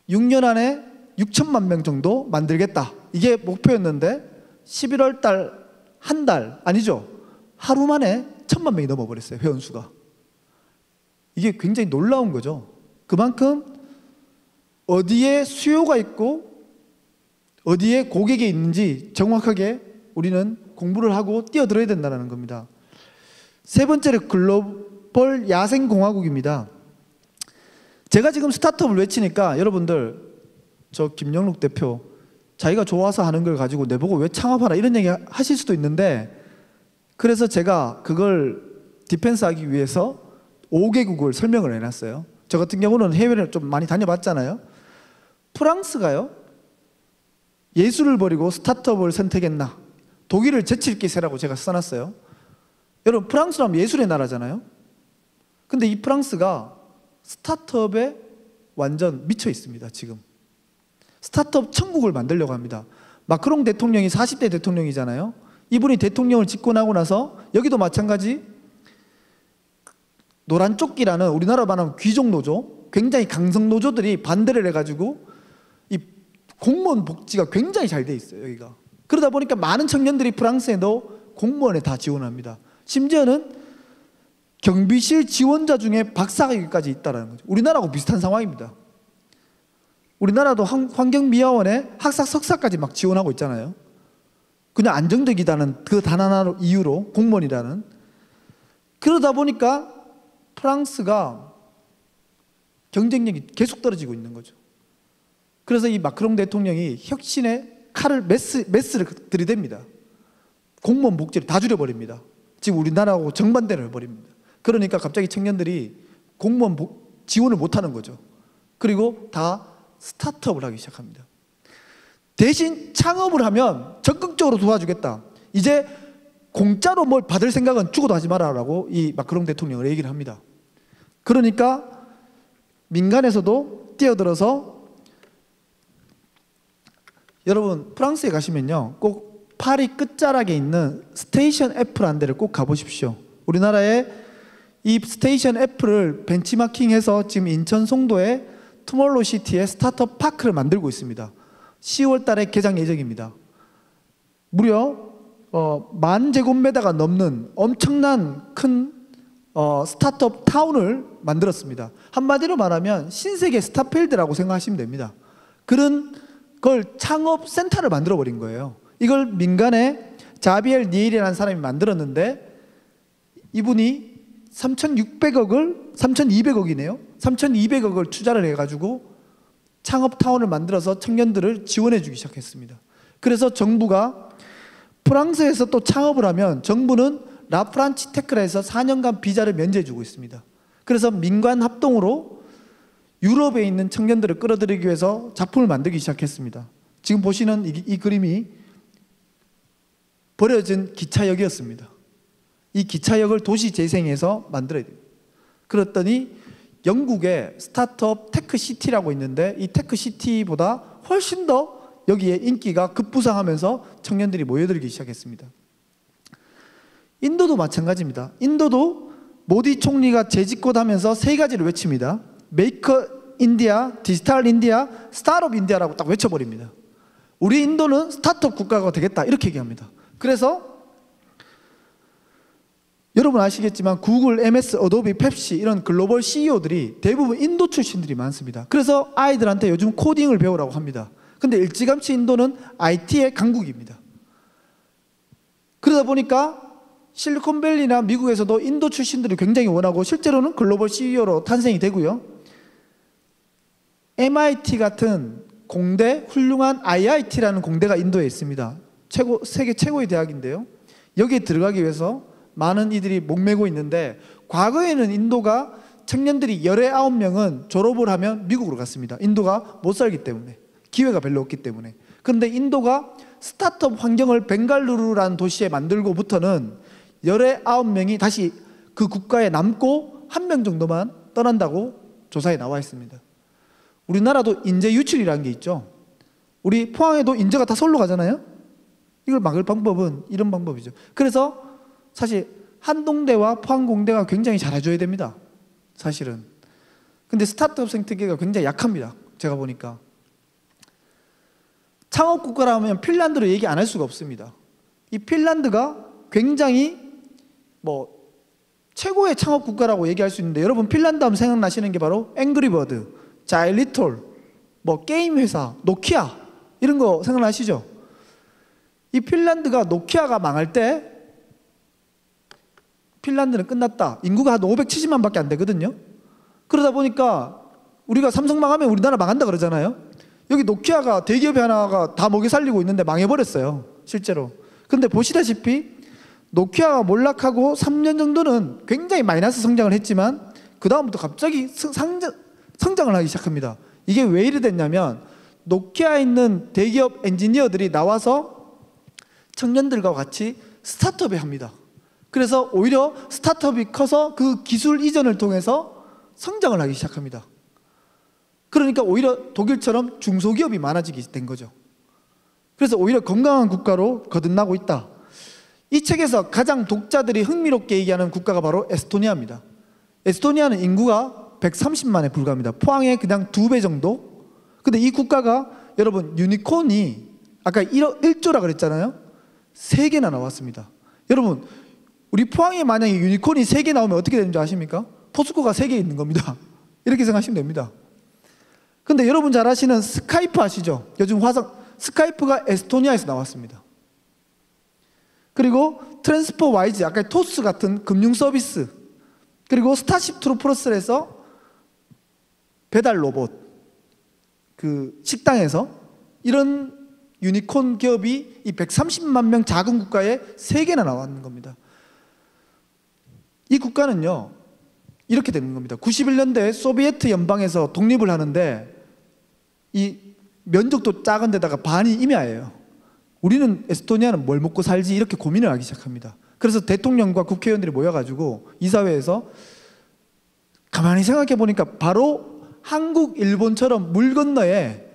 6년 안에 6천만 명 정도 만들겠다. 이게 목표였는데 11월 달 한 달 아니죠. 하루 만에 1,000만 명이 넘어버렸어요. 회원수가. 이게 굉장히 놀라운 거죠. 그만큼 어디에 수요가 있고 어디에 고객이 있는지 정확하게 우리는 공부를 하고 뛰어들어야 된다는 겁니다. 세 번째로 글로벌 야생공화국입니다. 제가 지금 스타트업을 외치니까 여러분들, 저 김영록 대표 자기가 좋아서 하는 걸 가지고 내보고 왜 창업하라 이런 얘기 하실 수도 있는데, 그래서 제가 그걸 디펜스하기 위해서 5개국을 설명을 해놨어요. 저 같은 경우는 해외를 좀 많이 다녀봤잖아요. 프랑스가요 예술을 버리고 스타트업을 선택했나, 독일을 재치있게세라고 제가 써놨어요. 여러분 프랑스라면 예술의 나라잖아요. 근데 이 프랑스가 스타트업에 완전 미쳐 있습니다. 지금 스타트업 천국을 만들려고 합니다. 마크롱 대통령이 40대 대통령이잖아요. 이분이 대통령을 집권하고 나서 여기도 마찬가지 노란 조끼라는 우리나라 말하면 귀족 노조, 굉장히 강성 노조들이 반대를 해가지고 이 공무원 복지가 굉장히 잘 돼 있어요. 여기가. 그러다 보니까 많은 청년들이 프랑스에도 공무원에 다 지원합니다. 심지어는 경비실 지원자 중에 박사학위까지 있다는 거죠. 우리나라하고 비슷한 상황입니다. 우리나라도 환경미화원에 학사 석사까지 막 지원하고 있잖아요. 그냥 안정적이다는 그 단 하나 이유로 공무원이라는. 그러다 보니까 프랑스가 경쟁력이 계속 떨어지고 있는 거죠. 그래서 이 마크롱 대통령이 혁신의 칼을 메스를 들이댑니다. 공무원 복지를 다 줄여버립니다. 지금 우리나라하고 정반대를 해버립니다. 그러니까 갑자기 청년들이 공무원 지원을 못하는 거죠. 그리고 다 스타트업을 하기 시작합니다. 대신 창업을 하면 적극적으로 도와주겠다. 이제 공짜로 뭘 받을 생각은 죽어도 하지 마라라고 이 마크롱 대통령을 얘기를 합니다. 그러니까 민간에서도 뛰어들어서, 여러분 프랑스에 가시면요 꼭 파리 끝자락에 있는 스테이션 애플이라는 데를 꼭 가보십시오. 우리나라에 이 스테이션 애플을 벤치마킹해서 지금 인천 송도에 투몰로우시티에 스타트업 파크를 만들고 있습니다. 10월 달에 개장 예정입니다. 무려 10,000제곱미터가 넘는 엄청난 큰 스타트업 타운을 만들었습니다. 한마디로 말하면 신세계 스타필드라고 생각하시면 됩니다. 그런 걸 창업센터를 만들어버린 거예요. 이걸 민간에 자비엘 니엘이라는 사람이 만들었는데, 이분이 3,200억이네요. 3,200억을 투자를 해가지고 창업타운을 만들어서 청년들을 지원해주기 시작했습니다. 그래서 정부가 프랑스에서 또 창업을 하면 정부는 라프란치 테크라에서 4년간 비자를 면제해주고 있습니다. 그래서 민간 합동으로 유럽에 있는 청년들을 끌어들이기 위해서 작품을 만들기 시작했습니다. 지금 보시는 이 그림이 버려진 기차역이었습니다. 이 기차역을 도시재생해서 만들어야 돼요. 그랬더니 영국의 스타트업 테크시티라고 있는데, 이 테크시티보다 훨씬 더 여기에 인기가 급부상하면서 청년들이 모여들기 시작했습니다. 인도도 마찬가지입니다. 인도도 모디 총리가 재집권하면서 세 가지를 외칩니다. 메이커 인디아, 디지털 인디아, 스타트업 인디아라고 딱 외쳐버립니다. 우리 인도는 스타트업 국가가 되겠다 이렇게 얘기합니다. 그래서 여러분 아시겠지만 구글, MS, 어도비, 펩시 이런 글로벌 CEO들이 대부분 인도 출신들이 많습니다. 그래서 아이들한테 요즘 코딩을 배우라고 합니다. 근데 일찌감치 인도는 IT의 강국입니다. 그러다 보니까 실리콘밸리나 미국에서도 인도 출신들이 굉장히 원하고 실제로는 글로벌 CEO로 탄생이 되고요. MIT 같은 공대, 훌륭한 IIT라는 공대가 인도에 있습니다. 세계 최고의 대학인데요. 여기에 들어가기 위해서 많은 이들이 목매고 있는데, 과거에는 인도가 청년들이 19명은 졸업을 하면 미국으로 갔습니다. 인도가 못 살기 때문에, 기회가 별로 없기 때문에. 그런데 인도가 스타트업 환경을 벵갈루루라는 도시에 만들고부터는 19명이 다시 그 국가에 남고 1명 정도만 떠난다고 조사에 나와 있습니다. 우리나라도 인재 유출이라는 게 있죠. 우리 포항에도 인재가 다 서울로 가잖아요. 이걸 막을 방법은 이런 방법이죠. 그래서 사실 한동대와 포항공대가 굉장히 잘해줘야 됩니다. 사실은. 근데 스타트업 생태계가 굉장히 약합니다. 제가 보니까. 창업국가라면 핀란드로 얘기 안 할 수가 없습니다. 이 핀란드가 굉장히 최고의 창업국가라고 얘기할 수 있는데, 여러분 핀란드 하면 생각나시는 게 바로 앵그리버드, 자일리톨, 게임 회사, 노키아 이런 거 생각나시죠? 이 핀란드가 노키아가 망할 때 핀란드는 끝났다. 인구가 한 570만 밖에 안 되거든요. 그러다 보니까 우리가 삼성 망하면 우리나라 망한다 그러잖아요. 여기 노키아가 대기업이 하나가 다 먹여 살리고 있는데 망해버렸어요. 실제로. 근데 보시다시피 노키아가 몰락하고 3년 정도는 굉장히 마이너스 성장을 했지만 그 다음부터 갑자기 성장을 하기 시작합니다. 이게 왜 이래 됐냐면, 노키아에 있는 대기업 엔지니어들이 나와서 청년들과 같이 스타트업에 합니다. 그래서 오히려 스타트업이 커서 그 기술 이전을 통해서 성장을 하기 시작합니다. 그러니까 오히려 독일처럼 중소기업이 많아지게 된 거죠. 그래서 오히려 건강한 국가로 거듭나고 있다. 이 책에서 가장 독자들이 흥미롭게 얘기하는 국가가 바로 에스토니아입니다. 에스토니아는 인구가 130만에 불과합니다. 포항의 그냥 2배 정도? 근데 이 국가가 여러분 유니콘이 아까 1조라 그랬잖아요. 3개나 나왔습니다. 여러분 우리 포항에 만약에 유니콘이 3개 나오면 어떻게 되는 줄 아십니까? 포스코가 3개 있는 겁니다. 이렇게 생각하시면 됩니다. 근데 여러분 잘 아시는 스카이프 아시죠? 요즘 스카이프가 에스토니아에서 나왔습니다. 그리고 트랜스퍼 와이즈, 아까 토스 같은 금융 서비스, 그리고 스타쉽 트루 플러스에서 배달 로봇, 그 식당에서 이런 유니콘 기업이 이 130만 명 작은 국가에 3개나 나왔는 겁니다. 이 국가는요 이렇게 되는 겁니다. 91년대 소비에트 연방에서 독립을 하는데 이 면적도 작은 데다가 반이 임야예요. 우리는 에스토니아는 뭘 먹고 살지 이렇게 고민을 하기 시작합니다. 그래서 대통령과 국회의원들이 모여가지고 이사회에서 가만히 생각해 보니까 바로 한국, 일본처럼 물 건너에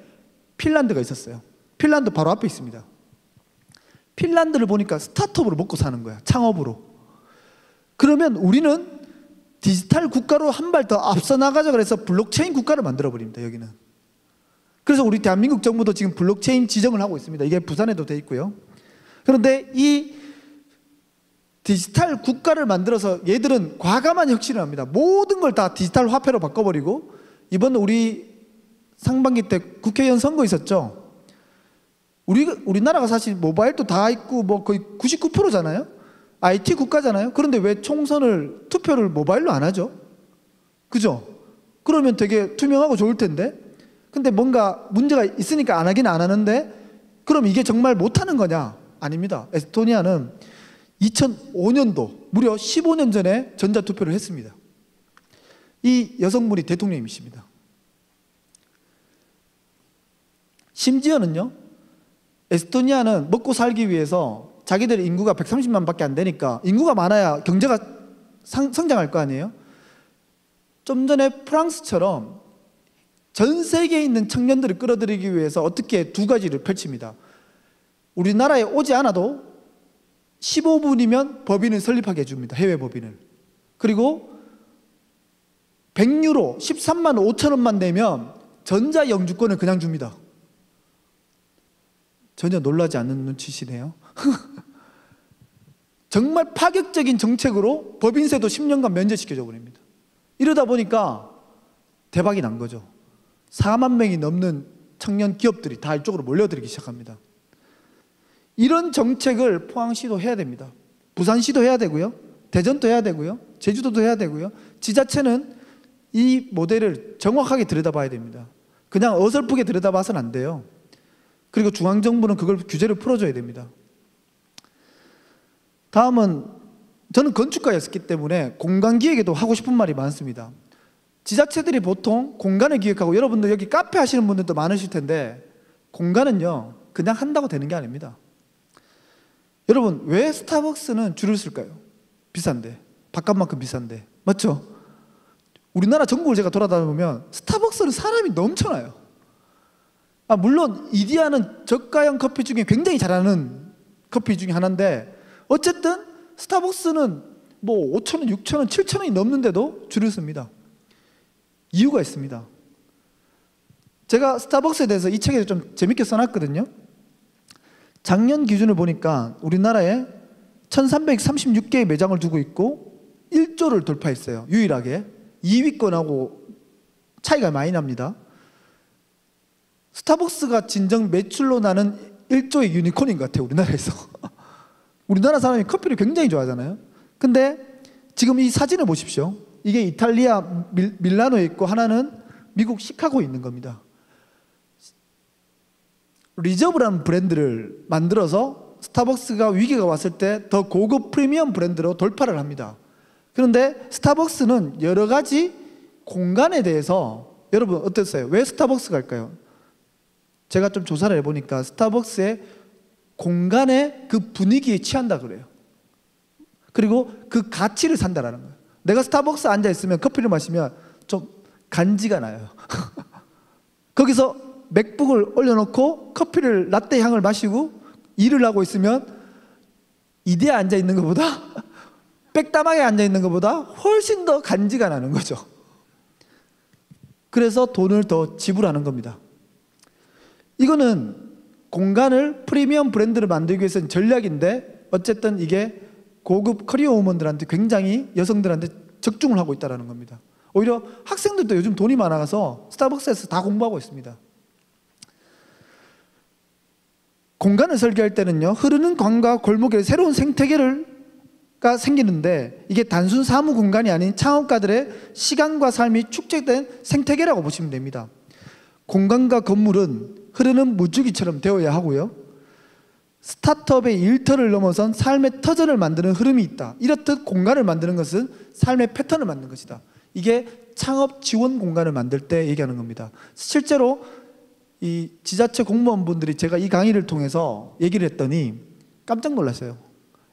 핀란드가 있었어요. 핀란드 바로 앞에 있습니다. 핀란드를 보니까 스타트업으로 먹고 사는 거야. 창업으로. 그러면 우리는 디지털 국가로 한 발 더 앞서 나가자 그래서 블록체인 국가를 만들어 버립니다. 여기는. 그래서 우리 대한민국 정부도 지금 블록체인 지정을 하고 있습니다. 이게 부산에도 돼 있고요. 그런데 이 디지털 국가를 만들어서 얘들은 과감한 혁신을 합니다. 모든 걸 다 디지털 화폐로 바꿔버리고, 이번 우리 상반기 때 국회의원 선거 있었죠. 우리나라가 사실 모바일도 다 있고 뭐 거의 99%잖아요. IT 국가잖아요. 그런데 왜 총선을, 투표를 모바일로 안 하죠? 그죠? 그러면 되게 투명하고 좋을 텐데. 근데 뭔가 문제가 있으니까 안 하긴 안 하는데, 그럼 이게 정말 못하는 거냐? 아닙니다. 에스토니아는 2005년도 무려 15년 전에 전자투표를 했습니다. 이 여성분이 대통령님이십니다. 심지어는요, 에스토니아는 먹고 살기 위해서 자기들 인구가 130만 밖에 안 되니까, 인구가 많아야 경제가 성장할 거 아니에요? 좀 전에 프랑스처럼 전 세계에 있는 청년들을 끌어들이기 위해서 어떻게 2가지를 펼칩니다. 우리나라에 오지 않아도 15분이면 법인을 설립하게 해줍니다. 해외 법인을. 그리고 100유로 13만 5천 원만 내면 전자영주권을 그냥 줍니다. 전혀 놀라지 않는 눈치시네요. 정말 파격적인 정책으로 법인세도 10년간 면제시켜줘 버립니다. 이러다 보니까 대박이 난 거죠. 4만 명이 넘는 청년 기업들이 다 이쪽으로 몰려들기 시작합니다. 이런 정책을 포항시도 해야 됩니다. 부산시도 해야 되고요. 대전도 해야 되고요. 제주도도 해야 되고요. 지자체는 이 모델을 정확하게 들여다봐야 됩니다. 그냥 어설프게 들여다봐서는 안 돼요. 그리고 중앙정부는 그걸 규제를 풀어줘야 됩니다. 다음은, 저는 건축가였기 때문에 공간기획에도 하고 싶은 말이 많습니다. 지자체들이 보통 공간을 기획하고, 여러분들 여기 카페 하시는 분들도 많으실 텐데, 공간은요 그냥 한다고 되는 게 아닙니다. 여러분, 왜 스타벅스는 줄을 쓸까요? 비싼데, 밥값만큼 비싼데, 맞죠? 우리나라 전국을 제가 돌아다니면 스타벅스는 사람이 넘쳐나요. 물론 이디야는 저가형 커피 중에 굉장히 잘하는 커피 중에 하나인데, 어쨌든 스타벅스는 뭐 5,000원, 6,000원, 7,000원이 넘는데도 줄을 씁니다. 이유가 있습니다. 제가 스타벅스에 대해서 이 책에 좀 재밌게 써놨거든요. 작년 기준을 보니까 우리나라에 1336개의 매장을 두고 있고 1조를 돌파했어요. 유일하게. 2위권하고 차이가 많이 납니다. 스타벅스가 진정 매출로 나는 1조의 유니콘인 것 같아요, 우리나라에서. 우리나라 사람이 커피를 굉장히 좋아하잖아요. 근데 지금 이 사진을 보십시오. 이게 이탈리아 밀라노에 있고 하나는 미국 시카고에 있는 겁니다. 리저브라는 브랜드를 만들어서 스타벅스가 위기가 왔을 때 더 고급 프리미엄 브랜드로 돌파를 합니다. 그런데 스타벅스는 여러 가지 공간에 대해서, 여러분 어땠어요? 왜 스타벅스 갈까요? 제가 좀 조사를 해보니까 스타벅스의 공간의 그 분위기에 취한다 그래요. 그리고 그 가치를 산다라는 거예요. 내가 스타벅스에 앉아있으면 커피를 마시면 좀 간지가 나요. 거기서 맥북을 올려놓고 커피를 라떼 향을 마시고 일을 하고 있으면 이대에 앉아있는 것보다 백다방에 앉아있는 것보다 훨씬 더 간지가 나는 거죠. 그래서 돈을 더 지불하는 겁니다. 이거는 공간을 프리미엄 브랜드를 만들기 위해서는 전략인데, 어쨌든 이게 고급 커리어 우먼들한테, 굉장히 여성들한테 적중을 하고 있다는 겁니다. 오히려 학생들도 요즘 돈이 많아서 스타벅스에서 다 공부하고 있습니다. 공간을 설계할 때는요, 흐르는 강과 골목에 새로운 생태계를 가 생기는데 이게 단순 사무 공간이 아닌 창업가들의 시간과 삶이 축적된 생태계라고 보시면 됩니다. 공간과 건물은 흐르는 물줄기처럼 되어야 하고요. 스타트업의 일터를 넘어선 삶의 터전을 만드는 흐름이 있다. 이렇듯 공간을 만드는 것은 삶의 패턴을 만드는 것이다. 이게 창업 지원 공간을 만들 때 얘기하는 겁니다. 실제로 이 지자체 공무원분들이 제가 이 강의를 통해서 얘기를 했더니 깜짝 놀랐어요.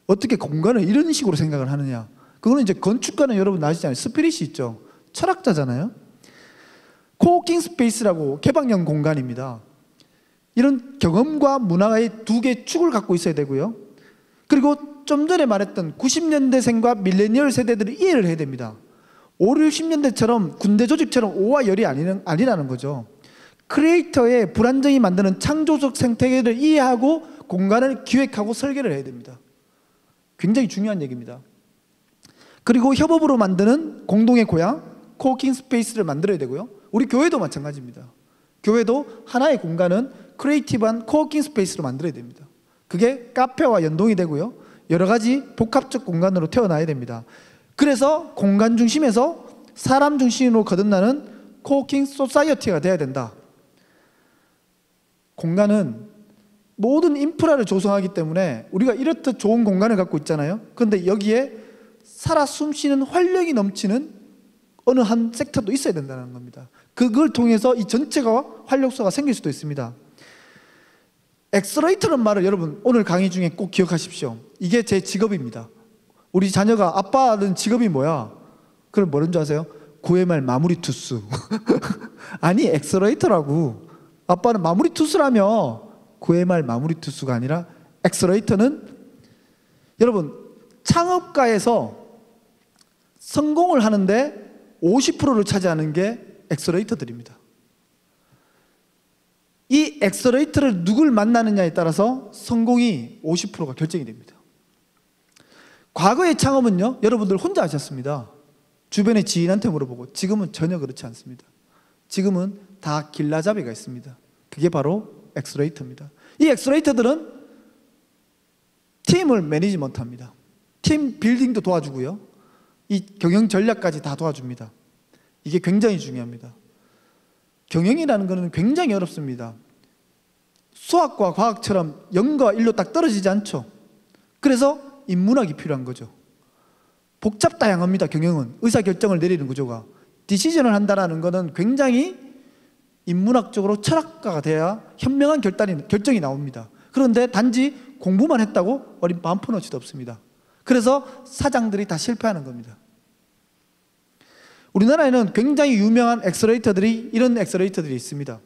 어떻게 공간을 이런 식으로 생각을 하느냐. 그거는 이제 건축가는 여러분 아시잖아요. 스피릿이 있죠. 철학자잖아요. 코워킹 스페이스라고 개방형 공간입니다. 이런 경험과 문화의 두 개의 축을 갖고 있어야 되고요. 그리고 좀 전에 말했던 90년대생과 밀레니얼 세대들이 이해를 해야 됩니다. 5, 60년대처럼 군대 조직처럼 오와 열이 아니라는 거죠. 크리에이터의 불안정이 만드는 창조적 생태계를 이해하고 공간을 기획하고 설계를 해야 됩니다. 굉장히 중요한 얘기입니다. 그리고 협업으로 만드는 공동의 고향, 코워킹 스페이스를 만들어야 되고요. 우리 교회도 마찬가지입니다. 교회도 하나의 공간은 크리에이티브한 코워킹 스페이스로 만들어야 됩니다. 그게 카페와 연동이 되고요. 여러 가지 복합적 공간으로 태어나야 됩니다. 그래서 공간 중심에서 사람 중심으로 거듭나는 코워킹 소사이어티가 돼야 된다. 공간은 모든 인프라를 조성하기 때문에 우리가 이렇듯 좋은 공간을 갖고 있잖아요. 그런데 여기에 살아 숨쉬는 활력이 넘치는 어느 한 섹터도 있어야 된다는 겁니다. 그걸 통해서 이 전체가 활력소가 생길 수도 있습니다. 엑셀러레이터라는 말을 여러분 오늘 강의 중에 꼭 기억하십시오. 이게 제 직업입니다. 우리 자녀가 아빠는 직업이 뭐야? 그럼 뭐라는 줄 아세요? 9회 말 마무리 투수. 아니 엑셀러레이터라고. 아빠는 마무리 투수라며 9회 말 마무리 투수가 아니라 엑셀러레이터는 여러분 창업가에서 성공을 하는데 50%를 차지하는 게 엑셀러레이터들입니다. 이 엑셀러레이터를 누굴 만나느냐에 따라서 성공이 50%가 결정이 됩니다. 과거의 창업은요, 여러분들 혼자 하셨습니다. 주변의 지인한테 물어보고. 지금은 전혀 그렇지 않습니다. 지금은 다 길라잡이가 있습니다. 그게 바로 엑셀러레이터입니다. 이 엑셀러레이터들은 팀을 매니지먼트합니다. 팀 빌딩도 도와주고요. 이 경영 전략까지 다 도와줍니다. 이게 굉장히 중요합니다. 경영이라는 것은 굉장히 어렵습니다. 수학과 과학처럼 0과 1로 딱 떨어지지 않죠. 그래서 인문학이 필요한 거죠. 복잡다양합니다. 경영은 의사결정을 내리는 구조가. 디시전을 한다는 것은 굉장히 인문학적으로 철학가가 돼야 현명한 결정이 나옵니다. 그런데 단지 공부만 했다고 어린 반푼어치도 없습니다. 그래서 사장들이 다 실패하는 겁니다. 우리나라에는 굉장히 유명한 엑셀러레이터들이 이런 엑셀러레이터들이 있습니다.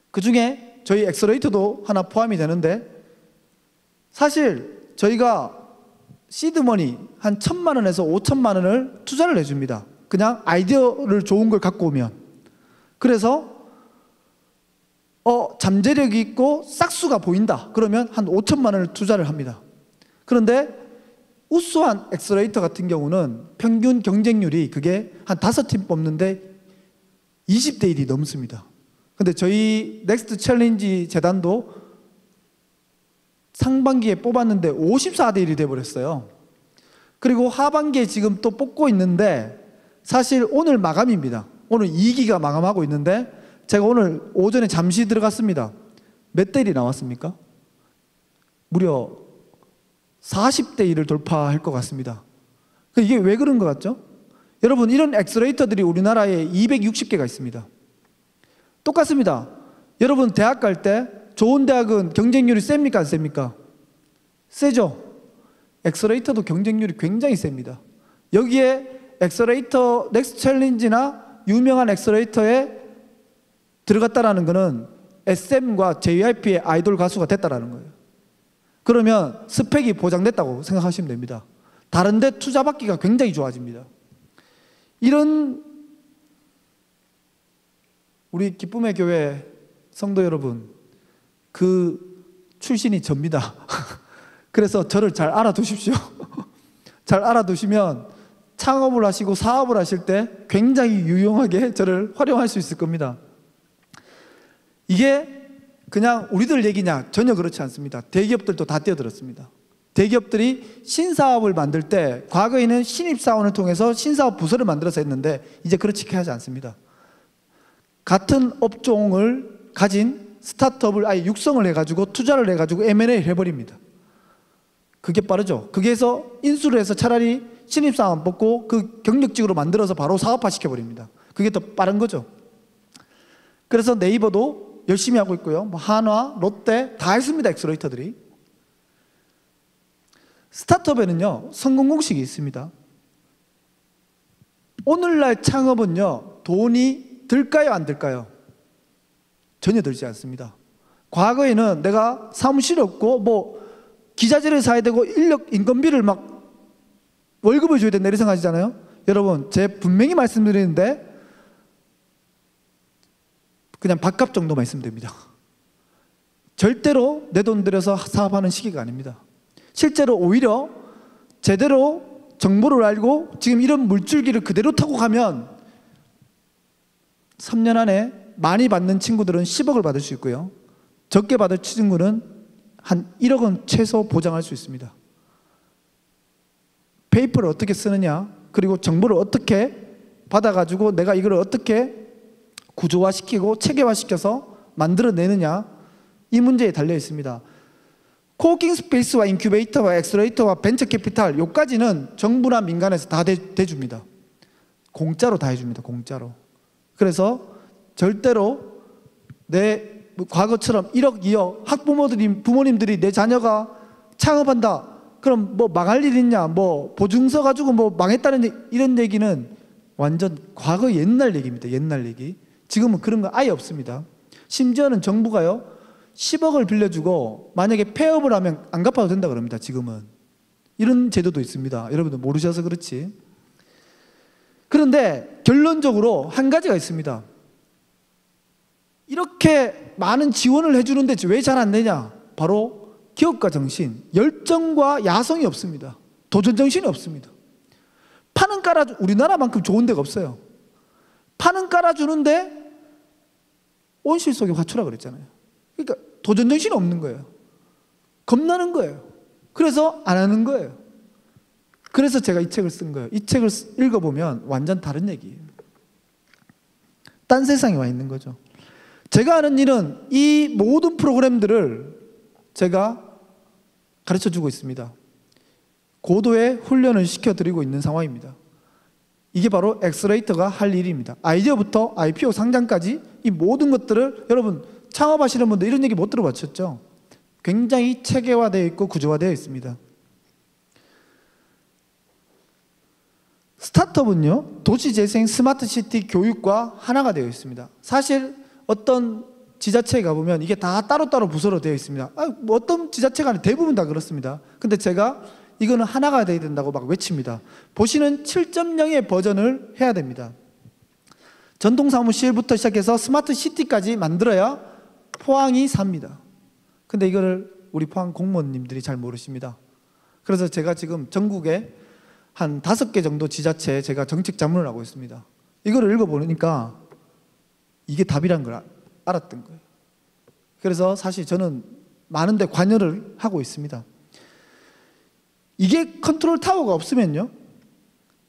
그 중에 저희 엑셀러레이터도 하나 포함이 되는데 사실 저희가 시드머니 한 1,000만 원에서 5천만 원을 투자를 해줍니다. 그냥 아이디어를 좋은 걸 갖고 오면. 그래서 잠재력이 있고 싹수가 보인다. 그러면 한 5천만 원을 투자를 합니다. 그런데 우수한 엑셀러레이터 같은 경우는 평균 경쟁률이 그게 한 5팀 뽑는데 20대 1이 넘습니다. 근데 저희 넥스트 챌린지 재단도 상반기에 뽑았는데 54대 1이 돼버렸어요. 그리고 하반기에 지금 또 뽑고 있는데 사실 오늘 마감입니다. 오늘 2기가 마감하고 있는데 제가 오늘 오전에 잠시 들어갔습니다. 몇 대 1이 나왔습니까? 무려 40대 1을 돌파할 것 같습니다. 이게 왜 그런 것 같죠? 여러분 이런 엑셀러레이터들이 우리나라에 260개가 있습니다. 똑같습니다. 여러분 대학 갈 때 좋은 대학은 경쟁률이 셉니까 안 셉니까? 세죠. 엑셀러레이터도 경쟁률이 굉장히 셉니다. 여기에 엑셀러레이터 넥스트 챌린지나 유명한 엑셀러레이터에 들어갔다라는 것은 SM과 JYP의 아이돌 가수가 됐다라는 거예요. 그러면 스펙이 보장됐다고 생각하시면 됩니다. 다른 데 투자받기가 굉장히 좋아집니다. 이런 우리 기쁨의 교회 성도 여러분, 그 출신이 접니다. 그래서 저를 잘 알아두십시오. 잘 알아두시면 창업을 하시고 사업을 하실 때 굉장히 유용하게 저를 활용할 수 있을 겁니다. 이게 그냥 우리들 얘기냐? 전혀 그렇지 않습니다. 대기업들도 다 뛰어들었습니다. 대기업들이 신사업을 만들 때 과거에는 신입사원을 통해서 신사업 부서를 만들어서 했는데 이제 그렇게 하지 않습니다. 같은 업종을 가진 스타트업을 아예 육성을 해가지고 투자를 해가지고 M&A를 해버립니다. 그게 빠르죠. 거기에서 인수를 해서 차라리 신입사원 뽑고 그 경력직으로 만들어서 바로 사업화 시켜버립니다. 그게 더 빠른 거죠. 그래서 네이버도 열심히 하고 있고요. 뭐 한화, 롯데 다 했습니다. 엑셀러이터들이. 스타트업에는요 성공 공식이 있습니다. 오늘날 창업은요 돈이 들까요 안 들까요? 전혀 들지 않습니다. 과거에는 내가 사무실이 없고 뭐 기자재를 사야 되고 인건비를 막 월급을 줘야 된다 이렇게 생각하시잖아요. 여러분 제가 분명히 말씀드리는데 그냥 밥값 정도만 있으면 됩니다. 절대로 내 돈 들여서 사업하는 시기가 아닙니다. 실제로 오히려 제대로 정보를 알고 지금 이런 물줄기를 그대로 타고 가면 3년 안에 많이 받는 친구들은 10억을 받을 수 있고요. 적게 받을 친구는 한 1억은 최소 보장할 수 있습니다. 페이퍼를 어떻게 쓰느냐, 그리고 정보를 어떻게 받아가지고 내가 이걸 어떻게 구조화시키고 체계화시켜서 만들어내느냐, 이 문제에 달려 있습니다. 코워킹 스페이스와 인큐베이터와 엑셀러레이터와 벤처 캐피탈 요까지는 정부나 민간에서 다 대줍니다. 공짜로 다 해줍니다. 공짜로. 그래서 절대로 내 과거처럼 1억, 2억 부모님들이 내 자녀가 창업한다 그럼 뭐 망할 일 있냐, 뭐 보증서 가지고 뭐 망했다는 이런 얘기는 완전 과거 옛날 얘기입니다. 옛날 얘기. 지금은 그런 거 아예 없습니다. 심지어는 정부가요 10억을 빌려주고 만약에 폐업을 하면 안 갚아도 된다 그럽니다. 지금은 이런 제도도 있습니다. 여러분들 모르셔서 그렇지. 그런데 결론적으로 한 가지가 있습니다. 이렇게 많은 지원을 해주는데 왜 잘 안 되냐? 바로 기업가 정신, 열정과 야성이 없습니다. 도전 정신이 없습니다. 판은 우리나라만큼 좋은 데가 없어요. 판은 깔아주는데 온실 속에 화초라 그랬잖아요. 그러니까 도전 정신이 없는 거예요. 겁나는 거예요. 그래서 안 하는 거예요. 그래서 제가 이 책을 쓴 거예요. 이 책을 읽어보면 완전 다른 얘기예요. 딴 세상에 와 있는 거죠. 제가 하는 일은 이 모든 프로그램들을 제가 가르쳐주고 있습니다. 고도의 훈련을 시켜드리고 있는 상황입니다. 이게 바로 엑셀러레이터가 할 일입니다. 아이디어부터 IPO 상장까지 이 모든 것들을 여러분 창업하시는 분들 이런 얘기 못 들어봤죠? 굉장히 체계화되어 있고 구조화되어 있습니다. 스타트업은요 도시재생 스마트시티 교육과 하나가 되어 있습니다. 사실 어떤 지자체에 가보면 이게 다 따로따로 부서로 되어 있습니다. 뭐 어떤 지자체가 대부분 다 그렇습니다. 근데 제가 이거는 하나가 되어야 된다고 막 외칩니다. 보시는 7.0의 버전을 해야 됩니다. 전통사무실부터 시작해서 스마트시티까지 만들어야 포항이 삽니다. 근데 이거를 우리 포항 공무원님들이 잘 모르십니다. 그래서 제가 지금 전국에 한 5개 정도 지자체에 제가 정책 자문을 하고 있습니다. 이거를 읽어보니까 이게 답이란 걸 알았던 거예요. 그래서 사실 저는 많은 데 관여를 하고 있습니다. 이게 컨트롤 타워가 없으면요,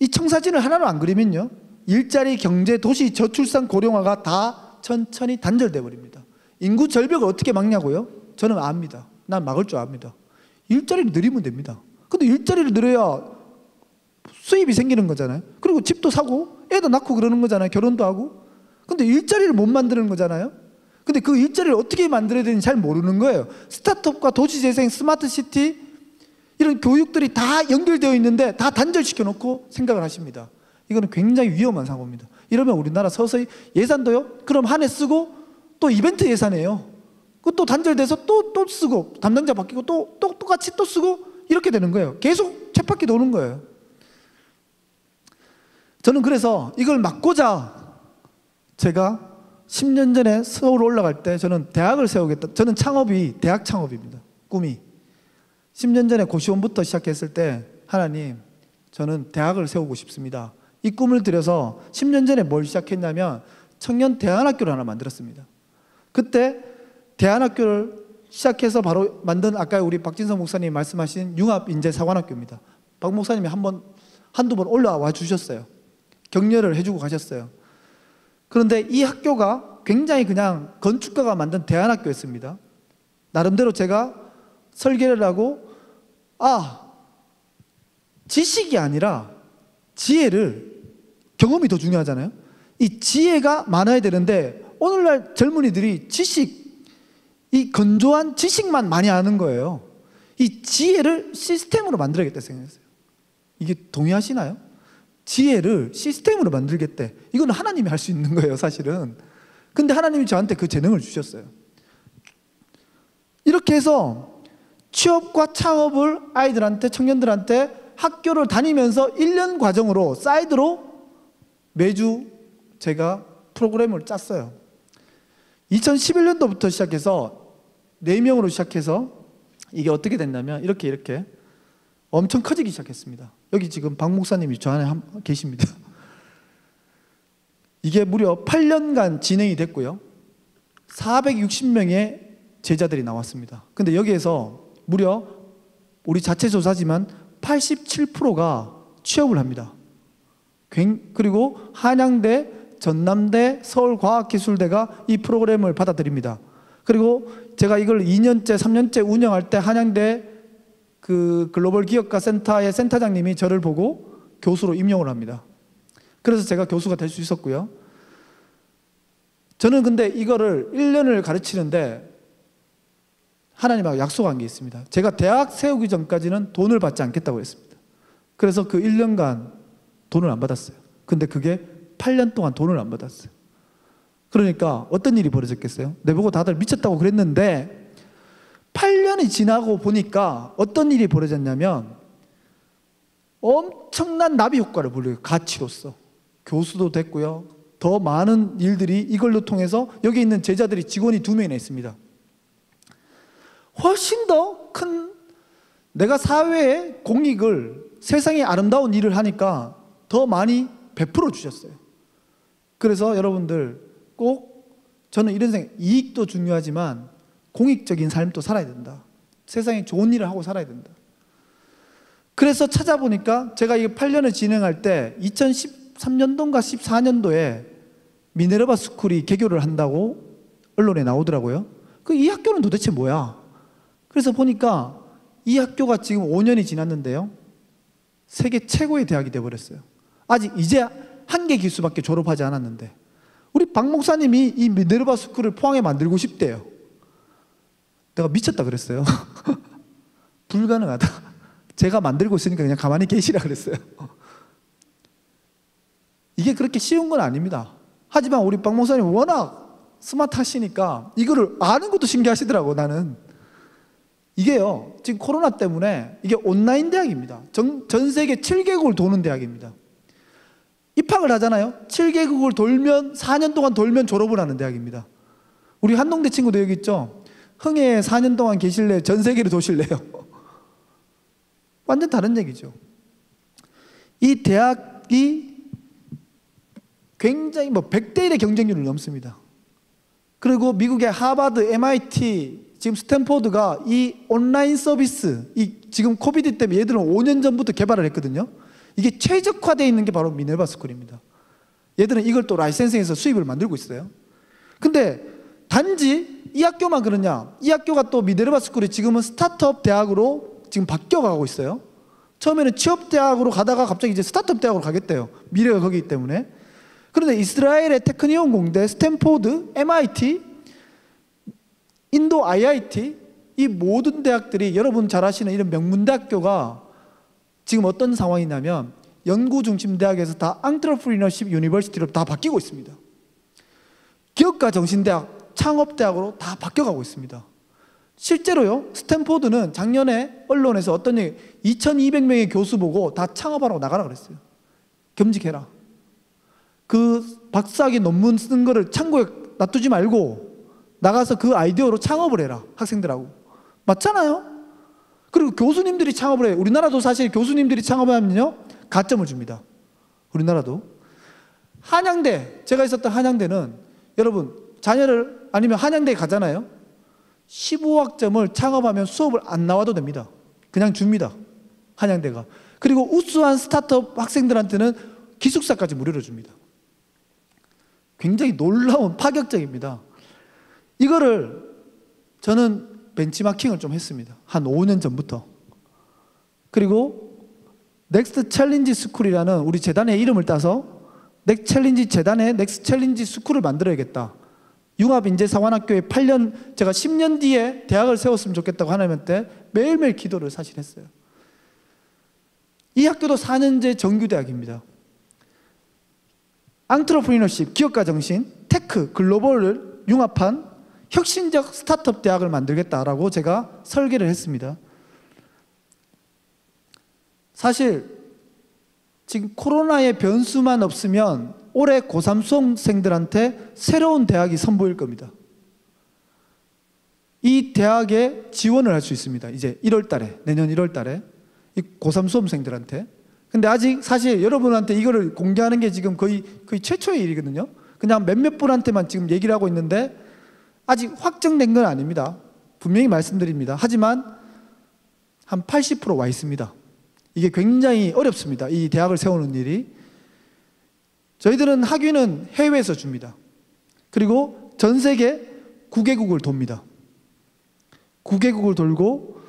이 청사진을 하나로 안 그리면요, 일자리, 경제, 도시, 저출산, 고령화가 다 천천히 단절돼 버립니다. 인구 절벽을 어떻게 막냐고요? 저는 압니다. 난 막을 줄 압니다. 일자리를 늘리면 됩니다. 근데 일자리를 늘려야 수입이 생기는 거잖아요. 그리고 집도 사고 애도 낳고 그러는 거잖아요. 결혼도 하고. 근데 일자리를 못 만드는 거잖아요. 근데 그 일자리를 어떻게 만들어야 되는지 잘 모르는 거예요. 스타트업과 도시재생, 스마트시티 이런 교육들이 다 연결되어 있는데 다 단절시켜 놓고 생각을 하십니다. 이거는 굉장히 위험한 사고입니다. 이러면 우리나라 서서히 예산도요, 그럼 한 해 쓰고 또 이벤트 예산이에요. 그것도 단절돼서 또 쓰고 담당자 바뀌고 또 똑같이 또 쓰고 이렇게 되는 거예요. 계속 쳇바퀴 도는 거예요. 저는 그래서 이걸 막고자 제가 10년 전에 서울 올라갈 때 저는 대학을 세우겠다. 저는 창업이 대학 창업입니다. 꿈이. 10년 전에 고시원부터 시작했을 때 하나님, 저는 대학을 세우고 싶습니다. 이 꿈을 들여서 10년 전에 뭘 시작했냐면 청년 대안학교를 하나 만들었습니다. 그때 대안학교를 시작해서 바로 만든 아까 우리 박진성 목사님이 말씀하신 융합인재사관학교입니다. 박 목사님이 한두 번 올라와 주셨어요. 격려를 해주고 가셨어요. 그런데 이 학교가 굉장히 그냥 건축가가 만든 대안학교였습니다. 나름대로 제가 설계를 하고 지식이 아니라 경험이 더 중요하잖아요. 이 지혜가 많아야 되는데 오늘날 젊은이들이 이 건조한 지식만 많이 아는 거예요. 이 지혜를 시스템으로 만들어야겠다 생각했어요. 이게 동의하시나요? 지혜를 시스템으로 만들겠대. 이건 하나님이 할 수 있는 거예요, 사실은. 근데 하나님이 저한테 그 재능을 주셨어요. 이렇게 해서 취업과 창업을 아이들한테, 청년들한테 학교를 다니면서 1년 과정으로 사이드로 매주 제가 프로그램을 짰어요. 2011년도부터 시작해서 4명으로 시작해서 이게 어떻게 됐냐면 이렇게 엄청 커지기 시작했습니다. 여기 지금 박 목사님이 저 안에 계십니다. 이게 무려 8년간 진행이 됐고요. 460명의 제자들이 나왔습니다. 근데 여기에서 무려 우리 자체 조사지만 87%가 취업을 합니다. 그리고 한양대, 전남대, 서울과학기술대가 이 프로그램을 받아들입니다. 그리고 제가 이걸 2년째, 3년째 운영할 때 한양대 그 글로벌 기업가 센터의 센터장님이 저를 보고 교수로 임용을 합니다. 그래서 제가 교수가 될 수 있었고요. 저는 근데 이거를 1년을 가르치는데 하나님하고 약속한 게 있습니다. 제가 대학 세우기 전까지는 돈을 받지 않겠다고 했습니다. 그래서 그 1년간 돈을 안 받았어요. 근데 그게 8년 동안 돈을 안 받았어요. 그러니까 어떤 일이 벌어졌겠어요? 내보고 다들 미쳤다고 그랬는데 8년이 지나고 보니까 어떤 일이 벌어졌냐면 엄청난 나비 효과를 불러요. 가치로서. 교수도 됐고요. 더 많은 일들이 이걸로 통해서 여기 있는 제자들이 직원이 2명이나 있습니다. 훨씬 더 큰 내가 사회에 공익을 세상에 아름다운 일을 하니까 더 많이 베풀어 주셨어요. 그래서 여러분들 꼭 저는 이런 생각, 이익도 중요하지만 공익적인 삶도 살아야 된다. 세상에 좋은 일을 하고 살아야 된다. 그래서 찾아보니까 제가 이 8년을 진행할 때 2013년도인가 14년도에 미네르바 스쿨이 개교를 한다고 언론에 나오더라고요. 이 학교는 도대체 뭐야? 그래서 보니까 이 학교가 지금 5년이 지났는데요. 세계 최고의 대학이 되어버렸어요. 아직 이제 한 개 기수밖에 졸업하지 않았는데 우리 박 목사님이 이 미네르바 스쿨을 포항에 만들고 싶대요. 내가 미쳤다 그랬어요. 불가능하다. 제가 만들고 있으니까 그냥 가만히 계시라 그랬어요. 이게 그렇게 쉬운 건 아닙니다. 하지만 우리 박 목사님 워낙 스마트하시니까 이거를 아는 것도 신기하시더라고. 나는 이게요, 지금 코로나 때문에 이게 온라인 대학입니다. 전 세계 7개국을 도는 대학입니다. 입학을 하잖아요. 7개국을 돌면 4년 동안 돌면 졸업을 하는 대학입니다. 우리 한동대 친구도 여기 있죠. 흥해에 4년 동안 계실래요? 전 세계를 도실래요? 완전 다른 얘기죠. 이 대학이 굉장히 100대 1의 경쟁률을 넘습니다. 그리고 미국의 하버드, MIT, 지금 스탠포드가 이 온라인 서비스, 지금 코비드 때문에 얘들은 5년 전부터 개발을 했거든요. 이게 최적화되어 있는 게 바로 미네르바 스쿨입니다. 얘들은 이걸 또 라이센싱해서 수입을 만들고 있어요. 근데 단지 이 학교만 그러냐? 이 학교가 또 미네르바 스쿨이 지금은 스타트업 대학으로 지금 바뀌어가고 있어요. 처음에는 취업 대학으로 가다가 갑자기 이제 스타트업 대학으로 가겠대요. 미래가 거기이기 때문에. 그런데 이스라엘의 테크니온 공대, 스탠포드, MIT, 인도 IIT, 이 모든 대학들이 여러분 잘 아시는 이런 명문대학교가 지금 어떤 상황이냐면 연구중심 대학에서 다 엔트러프리너십 유니버시티로 다 바뀌고 있습니다. 기업가 정신대학, 창업대학으로 다 바뀌어가고 있습니다. 실제로요, 스탠포드는 작년에 언론에서 어떤 얘기, 2200명의 교수 보고 다 창업하라고 나가라 그랬어요. 겸직해라. 그 박사학위 논문 쓴 거를 창고에 놔두지 말고 나가서 그 아이디어로 창업을 해라. 학생들하고. 맞잖아요? 그리고 교수님들이 창업을 해요. 우리나라도 사실 교수님들이 창업하면요, 가점을 줍니다. 우리나라도. 한양대, 제가 있었던 한양대는 여러분 자녀를 아니면 한양대에 가잖아요. 15학점을 창업하면 수업을 안 나와도 됩니다. 그냥 줍니다. 한양대가. 그리고 우수한 스타트업 학생들한테는 기숙사까지 무료로 줍니다. 굉장히 놀라운 파격적입니다. 이거를 저는 벤치마킹을 좀 했습니다. 한 5년 전부터. 그리고 넥스트 챌린지 스쿨이라는 우리 재단의 이름을 따서 재단의 넥스트 챌린지 스쿨을 만들어야겠다. 융합인재사관학교에 8년, 제가 10년 뒤에 대학을 세웠으면 좋겠다고 하나님한테 매일매일 기도를 사실 했어요. 이 학교도 4년제 정규대학입니다. 앙트러프리너십, 기업가 정신, 테크, 글로벌을 융합한 혁신적 스타트업 대학을 만들겠다라고 제가 설계를 했습니다. 사실 지금 코로나의 변수만 없으면 올해 고3 수험생들한테 새로운 대학이 선보일 겁니다. 이 대학에 지원을 할 수 있습니다. 이제 1월 달에, 내년 1월 달에 이 고3 수험생들한테. 근데 아직 사실 여러분한테 이거를 공개하는 게 지금 거의 최초의 일이거든요. 그냥 몇몇 분한테만 지금 얘기를 하고 있는데 아직 확정된 건 아닙니다. 분명히 말씀드립니다. 하지만 한 80% 와 있습니다. 이게 굉장히 어렵습니다. 이 대학을 세우는 일이. 저희들은 학위는 해외에서 줍니다. 그리고 전 세계 9개국을 돕니다. 9개국을 돌고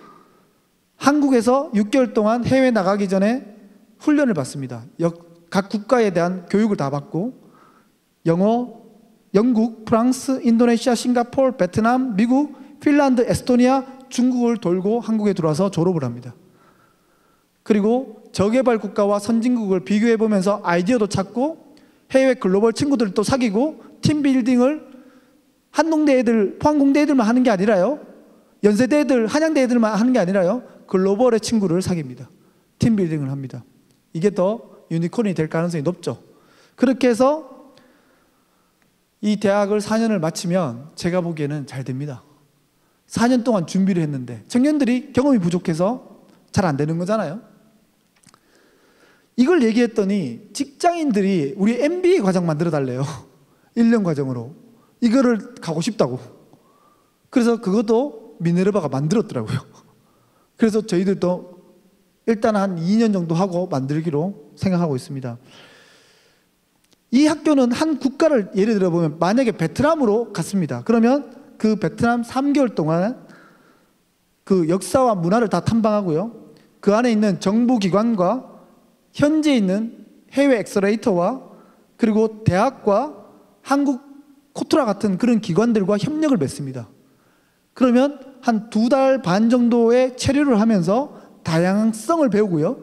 한국에서 6개월 동안 해외 나가기 전에 훈련을 받습니다. 각 국가에 대한 교육을 다 받고 영어, 영국, 프랑스, 인도네시아, 싱가포르, 베트남, 미국, 핀란드, 에스토니아, 중국을 돌고 한국에 들어와서 졸업을 합니다. 그리고 저개발 국가와 선진국을 비교해보면서 아이디어도 찾고 해외 글로벌 친구들도 사귀고 팀빌딩을 한동대 애들, 포항공대 애들만 하는 게 아니라요, 연세대 애들, 한양대 애들만 하는 게 아니라요, 글로벌의 친구를 사귀입니다. 팀빌딩을 합니다. 이게 더 유니콘이 될 가능성이 높죠. 그렇게 해서 이 대학을 4년을 마치면 제가 보기에는 잘 됩니다. 4년 동안 준비를 했는데 청년들이 경험이 부족해서 잘 안 되는 거잖아요. 이걸 얘기했더니 직장인들이 우리 MBA 과정 만들어 달래요. 1년 과정으로. 이거를 가고 싶다고. 그래서 그것도 미네르바가 만들었더라고요. 그래서 저희들도 일단 한 2년 정도 하고 만들기로 생각하고 있습니다. 이 학교는 한 국가를 예를 들어 보면 만약에 베트남으로 갔습니다. 그러면 그 베트남 3개월 동안 그 역사와 문화를 다 탐방하고요. 그 안에 있는 정부기관과 현재 있는 해외 엑셀레이터와 그리고 대학과 한국 코트라 같은 그런 기관들과 협력을 맺습니다. 그러면 한 2달 반 정도의 체류를 하면서 다양성을 배우고요.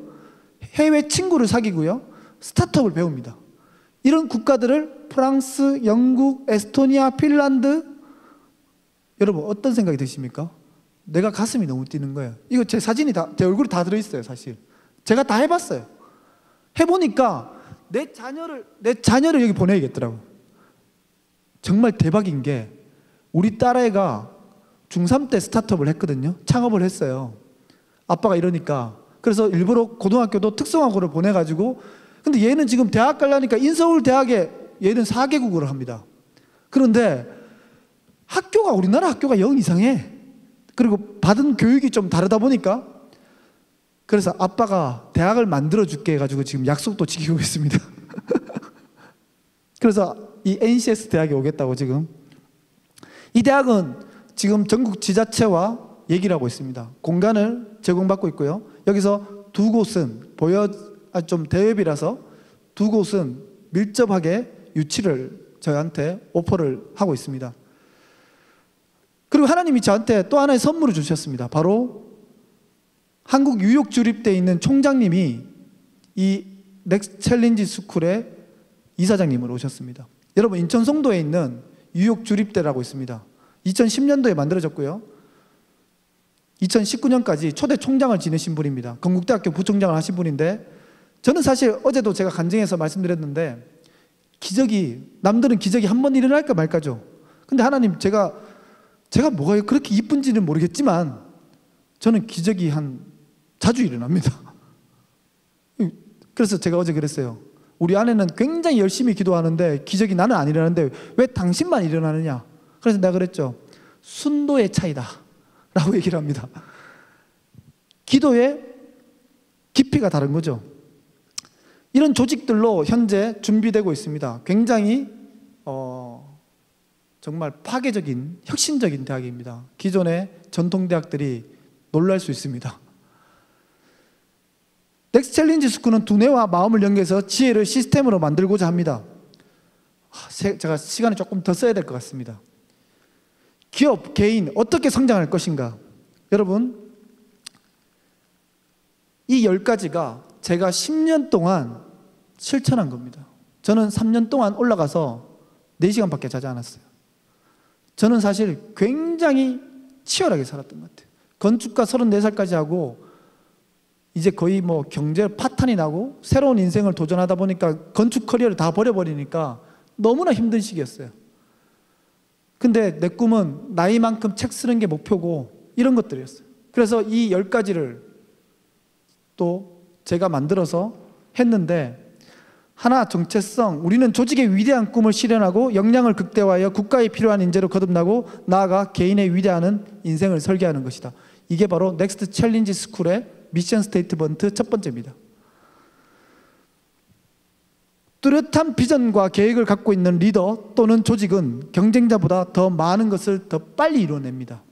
해외 친구를 사귀고요. 스타트업을 배웁니다. 이런 국가들을 프랑스, 영국, 에스토니아, 핀란드, 여러분 어떤 생각이 드십니까? 내가 가슴이 너무 뛰는 거예요. 이거 제 사진이 다, 제 얼굴이 다 들어있어요. 사실 제가 다 해봤어요. 해보니까 내 자녀를 여기 보내야겠더라고. 정말 대박인 게 우리 딸애가 중3 때 스타트업을 했거든요. 창업을 했어요. 아빠가 이러니까. 그래서 일부러 고등학교도 특성화고를 보내가지고, 근데 얘는 지금 대학 가려니까 인서울 대학에 얘는 4개국어를 합니다. 그런데 학교가 우리나라 학교가 영 이상해. 그리고 받은 교육이 좀 다르다 보니까, 그래서 아빠가 대학을 만들어 줄게 해가지고 지금 약속도 지키고 있습니다. 그래서 이 NCS 대학에 오겠다고 지금. 이 대학은 지금 전국 지자체와 얘기를 하고 있습니다. 공간을 제공받고 있고요. 여기서 두 곳은 좀 대회비라서 두 곳은 밀접하게 유치를 저희한테 오퍼를 하고 있습니다. 그리고 하나님이 저한테 또 하나의 선물을 주셨습니다. 바로 한국 뉴욕 주립대에 있는 총장님이 이 넥스트 챌린지 스쿨의 이사장님으로 오셨습니다. 여러분 인천 송도에 있는 뉴욕 주립대라고 있습니다. 2010년도에 만들어졌고요. 2019년까지 초대 총장을 지내신 분입니다. 건국대학교 부총장을 하신 분인데, 저는 사실 어제도 제가 간증해서 말씀드렸는데 남들은 기적이 한 번 일어날까 말까죠. 근데 하나님 제가 뭐가 그렇게 이쁜지는 모르겠지만 저는 기적이 자주 일어납니다. 그래서 제가 어제 그랬어요. 우리 아내는 굉장히 열심히 기도하는데 기적이 나는 안 일어나는데 왜 당신만 일어나느냐. 그래서 내가 그랬죠. 순도의 차이다 라고 얘기를 합니다. 기도의 깊이가 다른 거죠. 이런 조직들로 현재 준비되고 있습니다. 굉장히 정말 파괴적인, 혁신적인 대학입니다. 기존의 전통대학들이 놀랄 수 있습니다. 넥스트 챌린지 스쿨은 두뇌와 마음을 연계해서 지혜를 시스템으로 만들고자 합니다. 제가 시간을 조금 더 써야 될 것 같습니다. 기업, 개인 어떻게 성장할 것인가? 여러분, 이 10가지가 제가 10년 동안 실천한 겁니다. 저는 3년 동안 올라가서 4시간밖에 자지 않았어요. 저는 사실 굉장히 치열하게 살았던 것 같아요. 건축가 34살까지 하고 이제 거의 뭐 경제 파탄이 나고 새로운 인생을 도전하다 보니까 건축 커리어를 다 버려버리니까 너무나 힘든 시기였어요. 근데 내 꿈은 나이만큼 책 쓰는 게 목표고 이런 것들이었어요. 그래서 이 10가지를 또 제가 만들어서 했는데, 하나, 정체성. 우리는 조직의 위대한 꿈을 실현하고 역량을 극대화하여 국가에 필요한 인재로 거듭나고 나아가 개인의 위대한 인생을 설계하는 것이다. 이게 바로 넥스트 챌린지 스쿨의 미션 스테이트먼트 첫 번째입니다. 뚜렷한 비전과 계획을 갖고 있는 리더 또는 조직은 경쟁자보다 더 많은 것을 더 빨리 이뤄냅니다.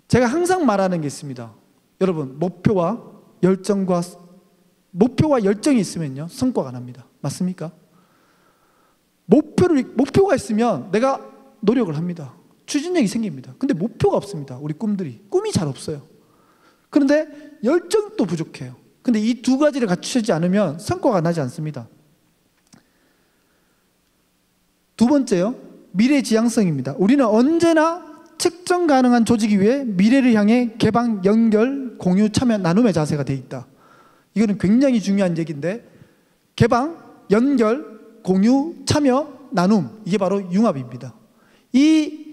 제가 항상 말하는 게 있습니다. 여러분, 목표와 열정이 있으면요, 성과가 납니다. 맞습니까? 목표가 있으면 내가 노력을 합니다. 추진력이 생깁니다. 근데 목표가 없습니다. 우리 꿈이 잘 없어요. 그런데 열정도 부족해요. 근데 이 두 가지를 갖추지 않으면 성과가 나지 않습니다. 두 번째요, 미래 지향성입니다. 우리는 언제나 측정 가능한 조직이 위해 미래를 향해 개방, 연결, 공유, 참여, 나눔의 자세가 되어 있다. 이거는 굉장히 중요한 얘기인데, 개방, 연결, 공유, 참여, 나눔, 이게 바로 융합입니다. 이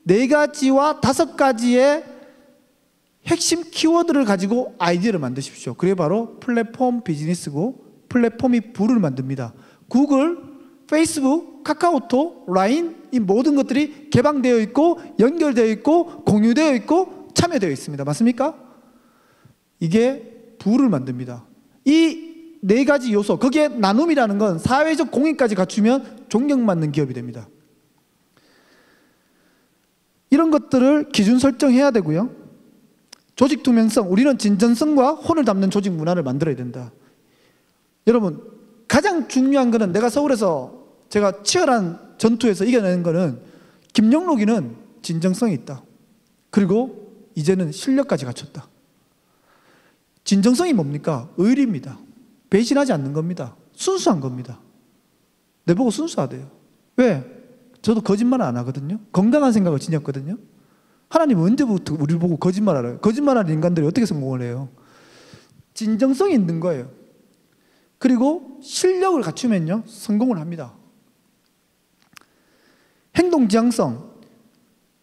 4가지와 5가지의 핵심 키워드를 가지고 아이디어를 만드십시오. 그게 바로 플랫폼 비즈니스고, 플랫폼이 부를 만듭니다. 구글, 페이스북, 카카오톡, 라인, 이 모든 것들이 개방되어 있고 연결되어 있고 공유되어 있고 참여되어 있습니다. 맞습니까? 이게 부를 만듭니다. 이 4가지 요소, 거기에 나눔이라는 건 사회적 공익까지 갖추면 존경받는 기업이 됩니다. 이런 것들을 기준 설정해야 되고요. 조직 투명성, 우리는 진정성과 혼을 담는 조직 문화를 만들어야 된다. 여러분, 가장 중요한 거는, 내가 서울에서 제가 치열한 전투에서 이겨내는 거는, 김영록이는 진정성이 있다. 그리고 이제는 실력까지 갖췄다. 진정성이 뭡니까? 의리입니다. 배신하지 않는 겁니다. 순수한 겁니다. 내보고 순수하대요. 왜? 저도 거짓말 안 하거든요. 건강한 생각을 지녔거든요. 하나님 언제부터 우리를 보고 거짓말하래요? 거짓말하는 인간들이 어떻게 성공을 해요? 진정성이 있는 거예요. 그리고 실력을 갖추면요, 성공을 합니다. 행동 지향성.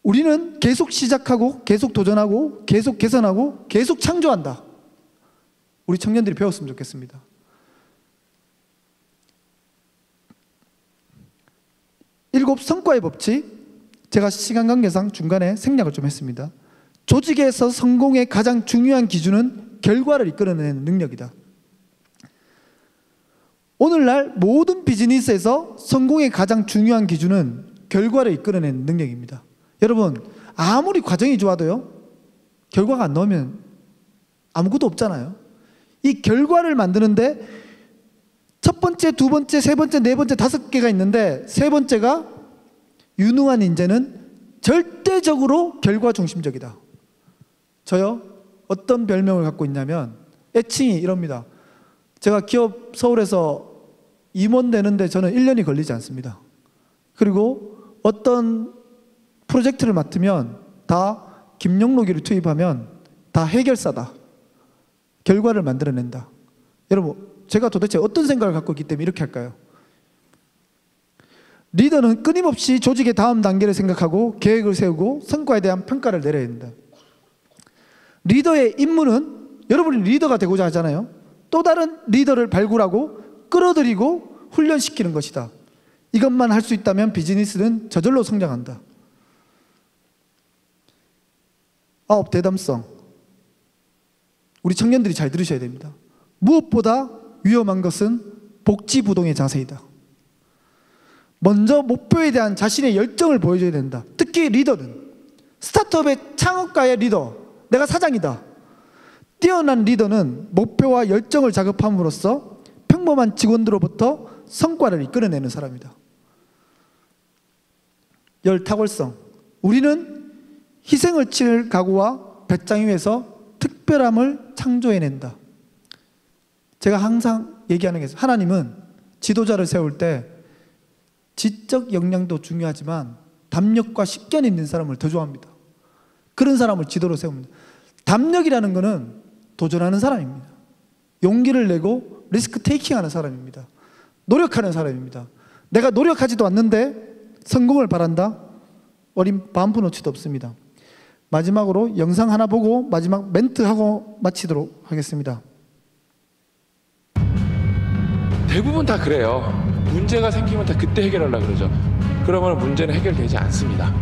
우리는 계속 시작하고 계속 도전하고 계속 개선하고 계속 창조한다. 우리 청년들이 배웠으면 좋겠습니다. 일곱, 성과의 법칙. 제가 시간 관계상 중간에 생략을 좀 했습니다. 조직에서 성공의 가장 중요한 기준은 결과를 이끌어내는 능력이다. 오늘날 모든 비즈니스에서 성공의 가장 중요한 기준은 결과를 이끌어내는 능력입니다. 여러분, 아무리 과정이 좋아도요, 결과가 안 나오면 아무것도 없잖아요. 이 결과를 만드는데 첫 번째, 두 번째, 세 번째, 네 번째, 5개가 있는데, 세 번째가 유능한 인재는 절대적으로 결과 중심적이다. 저요, 어떤 별명을 갖고 있냐면 애칭이 이럽니다. 제가 기업 서울에서 임원 되는데 저는 1년이 걸리지 않습니다. 그리고 어떤 프로젝트를 맡으면 다 김영록이를 투입하면 다 해결사다. 결과를 만들어낸다. 여러분, 제가 도대체 어떤 생각을 갖고 있기 때문에 이렇게 할까요? 리더는 끊임없이 조직의 다음 단계를 생각하고 계획을 세우고 성과에 대한 평가를 내려야 된다. 리더의 임무는, 여러분이 리더가 되고자 하잖아요. 또 다른 리더를 발굴하고 끌어들이고 훈련시키는 것이다. 이것만 할 수 있다면 비즈니스는 저절로 성장한다. 9, 대담성. 우리 청년들이 잘 들으셔야 됩니다. 무엇보다 위험한 것은 복지부동의 자세이다. 먼저 목표에 대한 자신의 열정을 보여줘야 된다. 특히 리더는 스타트업의 창업가의 리더, 내가 사장이다. 뛰어난 리더는 목표와 열정을 자극함으로써 평범한 직원들로부터 성과를 이끌어내는 사람이다. 열탁월성. 우리는 희생을 치를 각오와 배짱 위에서 특별함을 창조해낸다. 제가 항상 얘기하는 게 있어요. 하나님은 지도자를 세울 때 지적 역량도 중요하지만 담력과 식견이 있는 사람을 더 좋아합니다. 그런 사람을 지도로 세웁니다. 담력이라는 것은 도전하는 사람입니다. 용기를 내고 리스크 테이킹하는 사람입니다. 노력하는 사람입니다. 내가 노력하지도 않는데 성공을 바란다? 어린 반푼어치도 없습니다. 마지막으로 영상 하나 보고 마지막 멘트하고 마치도록 하겠습니다. 대부분 다 그래요. 문제가 생기면 다 그때 해결하려고 그러죠. 그러면 문제는 해결되지 않습니다.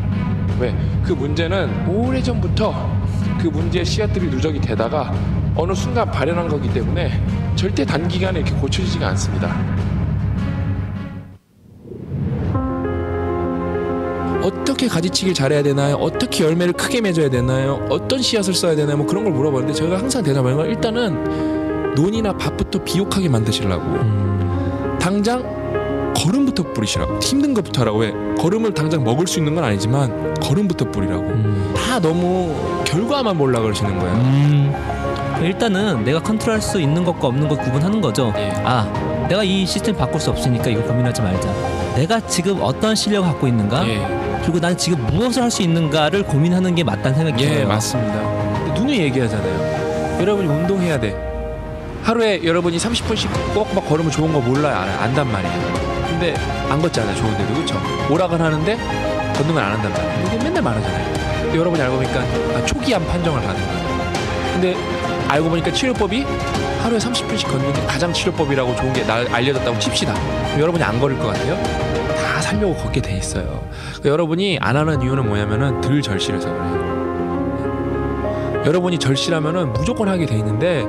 왜? 그 문제는 오래전부터 그 문제의 씨앗들이 누적이 되다가 어느 순간 발현한 거기 때문에 절대 단기간에 이렇게 고쳐지지가 않습니다. 어떻게 가지치기를 잘해야 되나요? 어떻게 열매를 크게 맺어야 되나요? 어떤 씨앗을 써야 되나요? 뭐 그런 걸 물어보는데 제가 항상 대답하는 건 일단은 논이나 밭부터 비옥하게 만드시려고 당장 거름부터 뿌리시라고. 힘든 것부터 하라고. 왜? 거름을 당장 먹을 수 있는 건 아니지만 거름부터 뿌리라고. 다 너무 결과만 보려고 그러시는 거예요. 일단은 내가 컨트롤할 수 있는 것과 없는 것 구분하는 거죠. 아, 내가 이 시스템 바꿀 수 없으니까 이거 고민하지 말자. 내가 지금 어떤 실력을 갖고 있는가? 그리고 난 지금 무엇을 할 수 있는가를 고민하는 게 맞다는 생각이 들어요. 맞습니다. 누누이 얘기하잖아요. 여러분이 운동해야 돼. 하루에 여러분이 30분씩 꼭 막 걸으면 좋은 거 몰라요? 알아요? 안단 말이에요. 근데 안 걷잖아요. 좋은데도. 그렇죠? 오락을 하는데 걷는 건 안 한단 말이에요. 이게 맨날 말하잖아요. 근데 여러분이 알고 보니까 초기암 판정을 받는 거예요. 근데 알고 보니까 치료법이 하루에 30분씩 걷는 게 가장 치료법이라고 좋은 게 알려졌다고 칩시다. 여러분이 안 걸을 것 같아요? 다 살려고 걷게 돼 있어요. 그러니까 여러분이 안 하는 이유는 뭐냐면은 덜 절실해서 그래요. 여러분이 절실하면은 무조건 하게 돼 있는데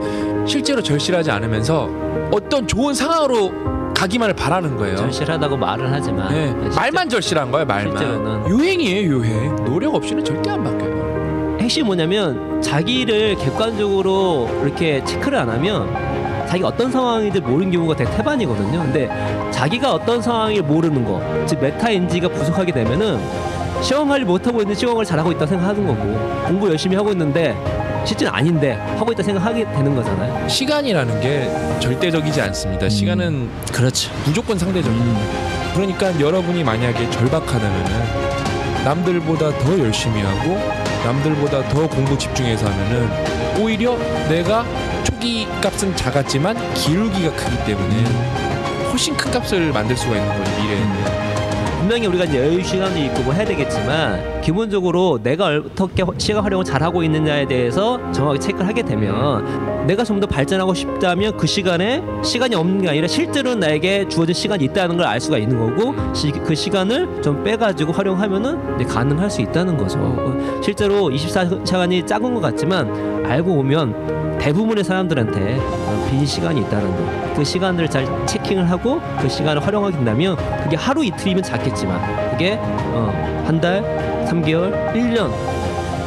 실제로 절실하지 않으면서 어떤 좋은 상황으로 가기만을 바라는 거예요. 절실하다고 말은 하지만 말만 절실한 거예요. 말만. 실제로는 유행이에요. 유행. 노력 없이는 절대 안 바뀌어요. 핵심이 뭐냐면 자기를 객관적으로 이렇게 체크를 안 하면 자기가 어떤 상황인지 모르는 경우가 되게 태반이거든요. 근데 자기가 어떤 상황을 모르는 거, 즉 메타인지가 부족하게 되면은 시험 관리 못하고 있는데 시험 관리 잘하고 있다 생각하는 거고, 공부 열심히 하고 있는데 실제는 아닌데 하고 있다 생각하게 되는 거잖아요. 시간이라는 게 절대적이지 않습니다. 시간은 그렇죠. 무조건 상대적입니다. 그러니까 여러분이 만약에 절박하다면은 남들보다 더 열심히 하고 남들보다 더 공부 집중해서 하면은 오히려 내가 초기 값은 작았지만 기울기가 크기 때문에 훨씬 큰 값을 만들 수가 있는 거죠. 미래에는. 분명히 우리가 이제 여유 시간도 있고 뭐 해야 되겠지만 기본적으로 내가 어떻게 시간 활용을 잘하고 있느냐에 대해서 정확하게 체크를 하게 되면 내가 좀 더 발전하고 싶다면 그 시간에 시간이 없는 게 아니라 실제로 나에게 주어진 시간이 있다는 걸 알 수가 있는 거고 그 시간을 좀 빼가지고 활용하면은 이제 가능할 수 있다는 거죠. 실제로 24시간이 작은 것 같지만 알고 보면 대부분의 사람들한테 빈 시간이 있다는 거. 그 시간들을 잘 체킹을 하고 그 시간을 활용하게 된다면 그게 하루 이틀이면 작겠지만 그게 한 달, 3개월, 1년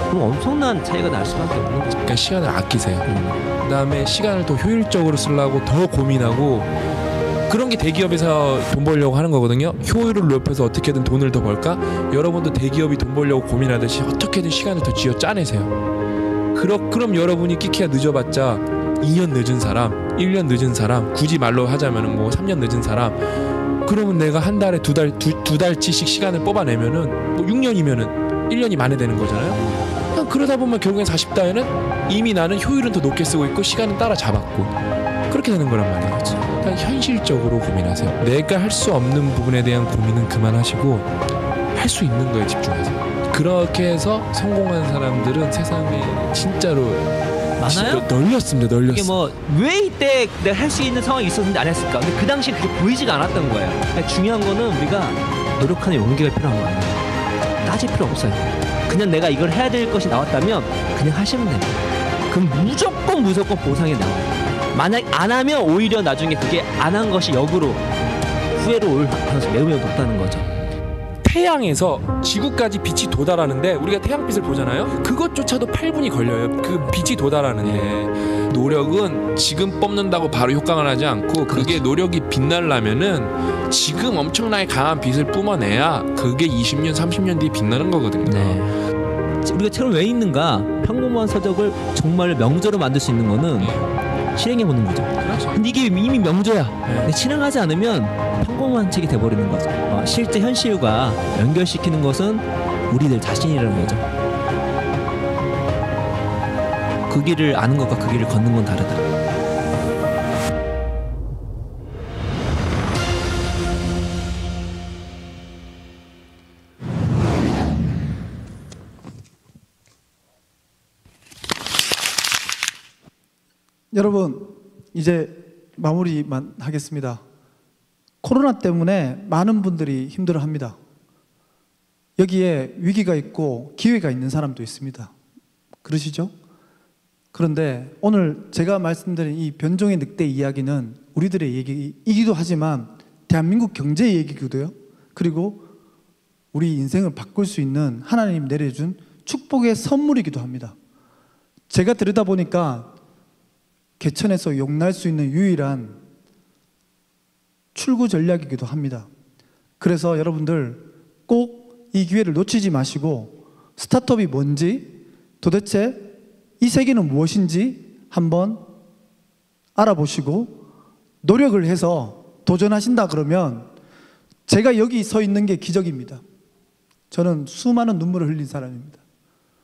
그럼 엄청난 차이가 날 수밖에 없는 거죠. 그러니까 시간을 아끼세요. 그다음에 시간을 더 효율적으로 쓰려고 더 고민하고 그런 게 대기업에서 돈 벌려고 하는 거거든요. 효율을 높여서 어떻게든 돈을 더 벌까? 여러분도 대기업이 돈 벌려고 고민하듯이 어떻게든 시간을 더 쥐어 짜내세요. 그럼 여러분이 끼키야 늦어봤자 2년 늦은 사람, 1년 늦은 사람, 굳이 말로 하자면은 뭐 3년 늦은 사람, 그러면 내가 한 달에 두 달치씩 시간을 뽑아내면은 뭐 6년이면은 1년이 만회되는 거잖아요. 그러다 보면 결국엔 40대에는 이미 나는 효율은 더 높게 쓰고 있고 시간은 따라잡았고 그렇게 되는 거란 말이에요. 그러니까 현실적으로 고민하세요. 내가 할 수 없는 부분에 대한 고민은 그만하시고 할 수 있는 거에 집중하세요. 그렇게 해서 성공한 사람들은 세상에 진짜로 많아요? 널렸습니다. 이게 뭐 왜 이때 내가 할 수 있는 상황이 있었는데 안 했을까? 근데 그 당시에 그게 보이지가 않았던 거예요. 그러니까 중요한 거는 우리가 노력하는 용기가 필요한 거예요. 따질 필요 없어요. 그냥 내가 이걸 해야 될 것이 나왔다면 그냥 하시면 됩니다. 그럼 무조건 보상이 나와요. 만약 안 하면 오히려 나중에 그게 안 한 것이 역으로 후회로 올 가능성이 매우 높다는 거죠. 태양에서 지구까지 빛이 도달하는데 우리가 태양빛을 보잖아요. 그것조차도 8분이 걸려요. 그 빛이 도달하는데 노력은 지금 뽑는다고 바로 효과가 나지 않고 그게 노력이 빛나려면은 지금 엄청나게 강한 빛을 뿜어내야 그게 20년, 30년 뒤에 빛나는 거거든요. 우리가 책을 왜 읽는가? 평범한 서적을 정말 명저로 만들 수 있는 거는 실행해 보는 거죠. 근데 이게 이미 명저야. 근데 실행하지 않으면 평범한 책이 돼버리는 거죠. 실제 현실과 연결시키는 것은 우리들 자신이라는 거죠. 그 길을 아는 것과 그 길을 걷는 건 다르다. 여러분, 이제 마무리만 하겠습니다. 코로나 때문에 많은 분들이 힘들어합니다. 여기에 위기가 있고 기회가 있는 사람도 있습니다. 그러시죠? 그런데 오늘 제가 말씀드린 이 변종의 늑대 이야기는 우리들의 얘기이기도 하지만 대한민국 경제의 얘기이기도요. 그리고 우리 인생을 바꿀 수 있는 하나님 내려준 축복의 선물이기도 합니다. 제가 들여다보니까 개천에서 용날 수 있는 유일한 출구 전략이기도 합니다. 그래서 여러분들 꼭 이 기회를 놓치지 마시고 스타트업이 뭔지, 도대체 이 세계는 무엇인지 한번 알아보시고 노력을 해서 도전하신다 그러면 제가 여기 서 있는 게 기적입니다. 저는 수많은 눈물을 흘린 사람입니다.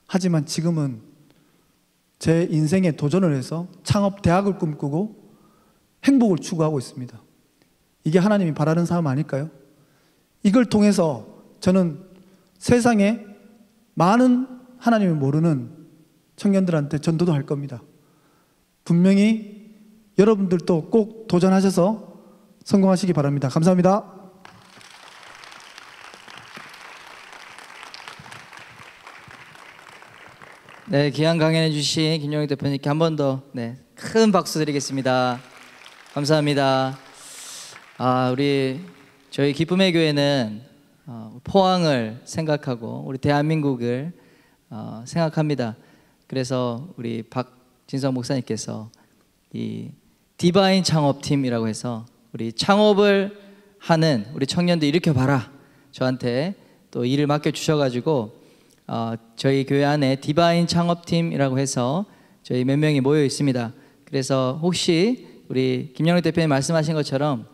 하지만 지금은 제 인생에 도전을 해서 창업 대학을 꿈꾸고 행복을 추구하고 있습니다. 이게 하나님이 바라는 삶 아닐까요? 이걸 통해서 저는 세상에 많은 하나님을 모르는 청년들한테 전도도 할 겁니다. 분명히 여러분들도 꼭 도전하셔서 성공하시기 바랍니다. 감사합니다. 네, 귀한 강연해 주신 김영익 대표님께 한 번 더 큰 박수 드리겠습니다. 감사합니다. 저희 기쁨의 교회는 포항을 생각하고 우리 대한민국을 생각합니다. 그래서 우리 박진성 목사님께서 이 디바인 창업팀이라고 해서 우리 창업을 하는 우리 청년들 일으켜봐라, 저한테 또 일을 맡겨주셔가지고 저희 교회 안에 디바인 창업팀이라고 해서 저희 몇 명이 모여 있습니다. 그래서 혹시 우리 김영익 대표님 말씀하신 것처럼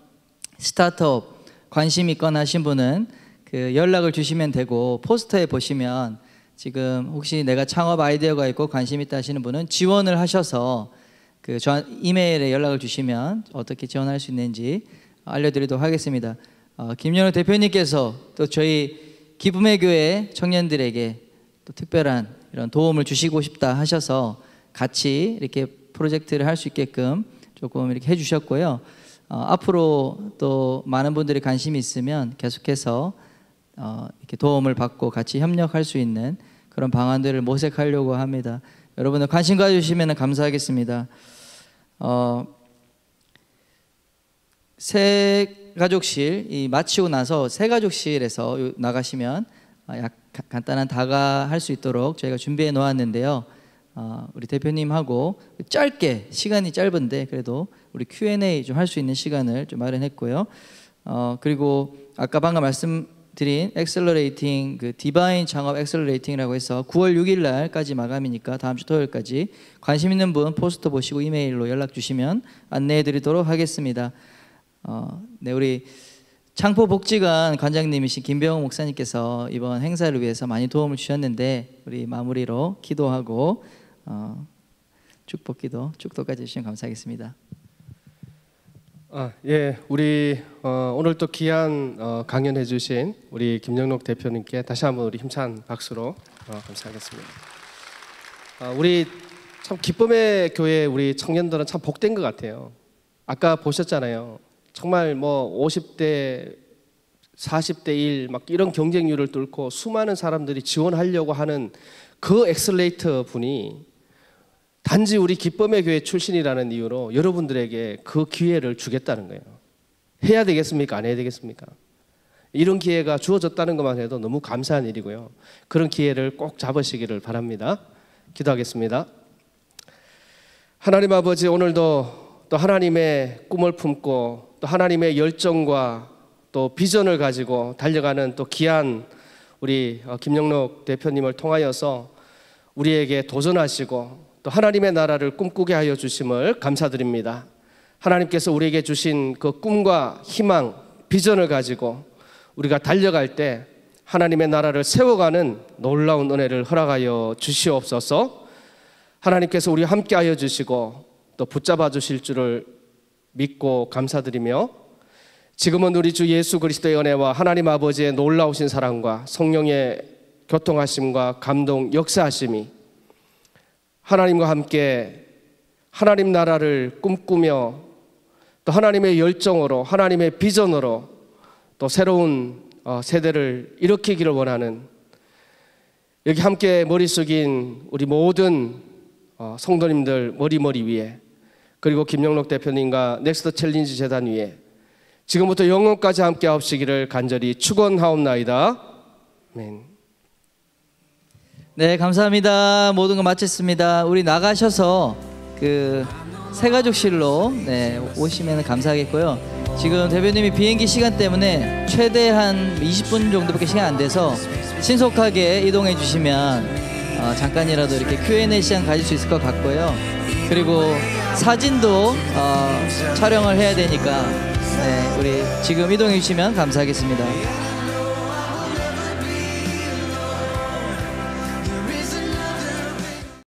스타트업 관심 있거나 하신 분은 그 연락을 주시면 되고, 포스터에 보시면 지금 혹시 내가 창업 아이디어가 있고 관심 있다 하시는 분은 지원을 하셔서 그 저 이메일에 연락을 주시면 어떻게 지원할 수 있는지 알려드리도록 하겠습니다. 김영익 대표님께서 또 저희 기쁨의 교회 청년들에게 또 특별한 이런 도움을 주시고 싶다 하셔서 같이 이렇게 프로젝트를 할 수 있게끔 조금 이렇게 해주셨고요. 앞으로 또 많은 분들이 관심이 있으면 계속해서 이렇게 도움을 받고 같이 협력할 수 있는 그런 방안들을 모색하려고 합니다. 여러분들 관심 가져주시면 감사하겠습니다. 새 가족실 마치고 나서 새 가족실에서 나가시면 간단한 다가할 수 있도록 저희가 준비해 놓았는데요. 우리 대표님하고 짧게, 시간이 짧은데 그래도 우리 Q&A 좀 할 수 있는 시간을 좀 마련했고요. 그리고 아까 방금 말씀드린 엑셀러레이팅, 그 디바인 창업 엑셀러레이팅이라고 해서 9월 6일 날까지 마감이니까 다음 주 토요일까지 관심 있는 분 포스터 보시고 이메일로 연락 주시면 안내해 드리도록 하겠습니다. 네, 우리 창포복지관 관장님이신 김병호 목사님께서 이번 행사를 위해서 많이 도움을 주셨는데 우리 마무리로 기도하고 축도까지 해주시면 감사하겠습니다. 우리 오늘 또 귀한 강연해 주신 우리 김영록 대표님께 다시 한번 우리 힘찬 박수로 감사하겠습니다. 우리 참 기쁨의 교회 우리 청년들은 참 복된 것 같아요. 아까 보셨잖아요. 정말 뭐 50대 40대 1 막 이런 경쟁률을 뚫고 수많은 사람들이 지원하려고 하는 그 엑셀레이터 분이 단지 우리 기쁨의 교회 출신이라는 이유로 여러분들에게 그 기회를 주겠다는 거예요. 해야 되겠습니까? 안 해야 되겠습니까? 이런 기회가 주어졌다는 것만 해도 너무 감사한 일이고요. 그런 기회를 꼭 잡으시기를 바랍니다. 기도하겠습니다. 하나님 아버지, 오늘도 또 하나님의 꿈을 품고 또 하나님의 열정과 또 비전을 가지고 달려가는 또 귀한 우리 김영록 대표님을 통하여서 우리에게 도전하시고 또 하나님의 나라를 꿈꾸게 하여 주심을 감사드립니다. 하나님께서 우리에게 주신 그 꿈과 희망, 비전을 가지고 우리가 달려갈 때 하나님의 나라를 세워가는 놀라운 은혜를 허락하여 주시옵소서. 하나님께서 우리와 함께 하여 주시고 또 붙잡아 주실 줄을 믿고 감사드리며, 지금은 우리 주 예수 그리스도의 은혜와 하나님 아버지의 놀라우신 사랑과 성령의 교통하심과 감동 역사하심이 하나님과 함께 하나님 나라를 꿈꾸며 또 하나님의 열정으로 하나님의 비전으로 또 새로운 세대를 일으키기를 원하는, 여기 함께 머리 숙인 우리 모든 성도님들 머리 위에, 그리고 김영록 대표님과 넥스트 챌린지 재단 위에 지금부터 영원까지 함께 하옵시기를 간절히 축원하옵나이다. 아멘. 네, 감사합니다. 모든 거 마쳤습니다. 우리 나가셔서 그 새가족실로 오시면 감사하겠고요. 지금 대표님이 비행기 시간 때문에 최대한 20분 정도밖에 시간 안 돼서 신속하게 이동해 주시면 잠깐이라도 이렇게 Q&A 시간 가질 수 있을 것 같고요. 그리고 사진도 촬영을 해야 되니까 우리 지금 이동해 주시면 감사하겠습니다.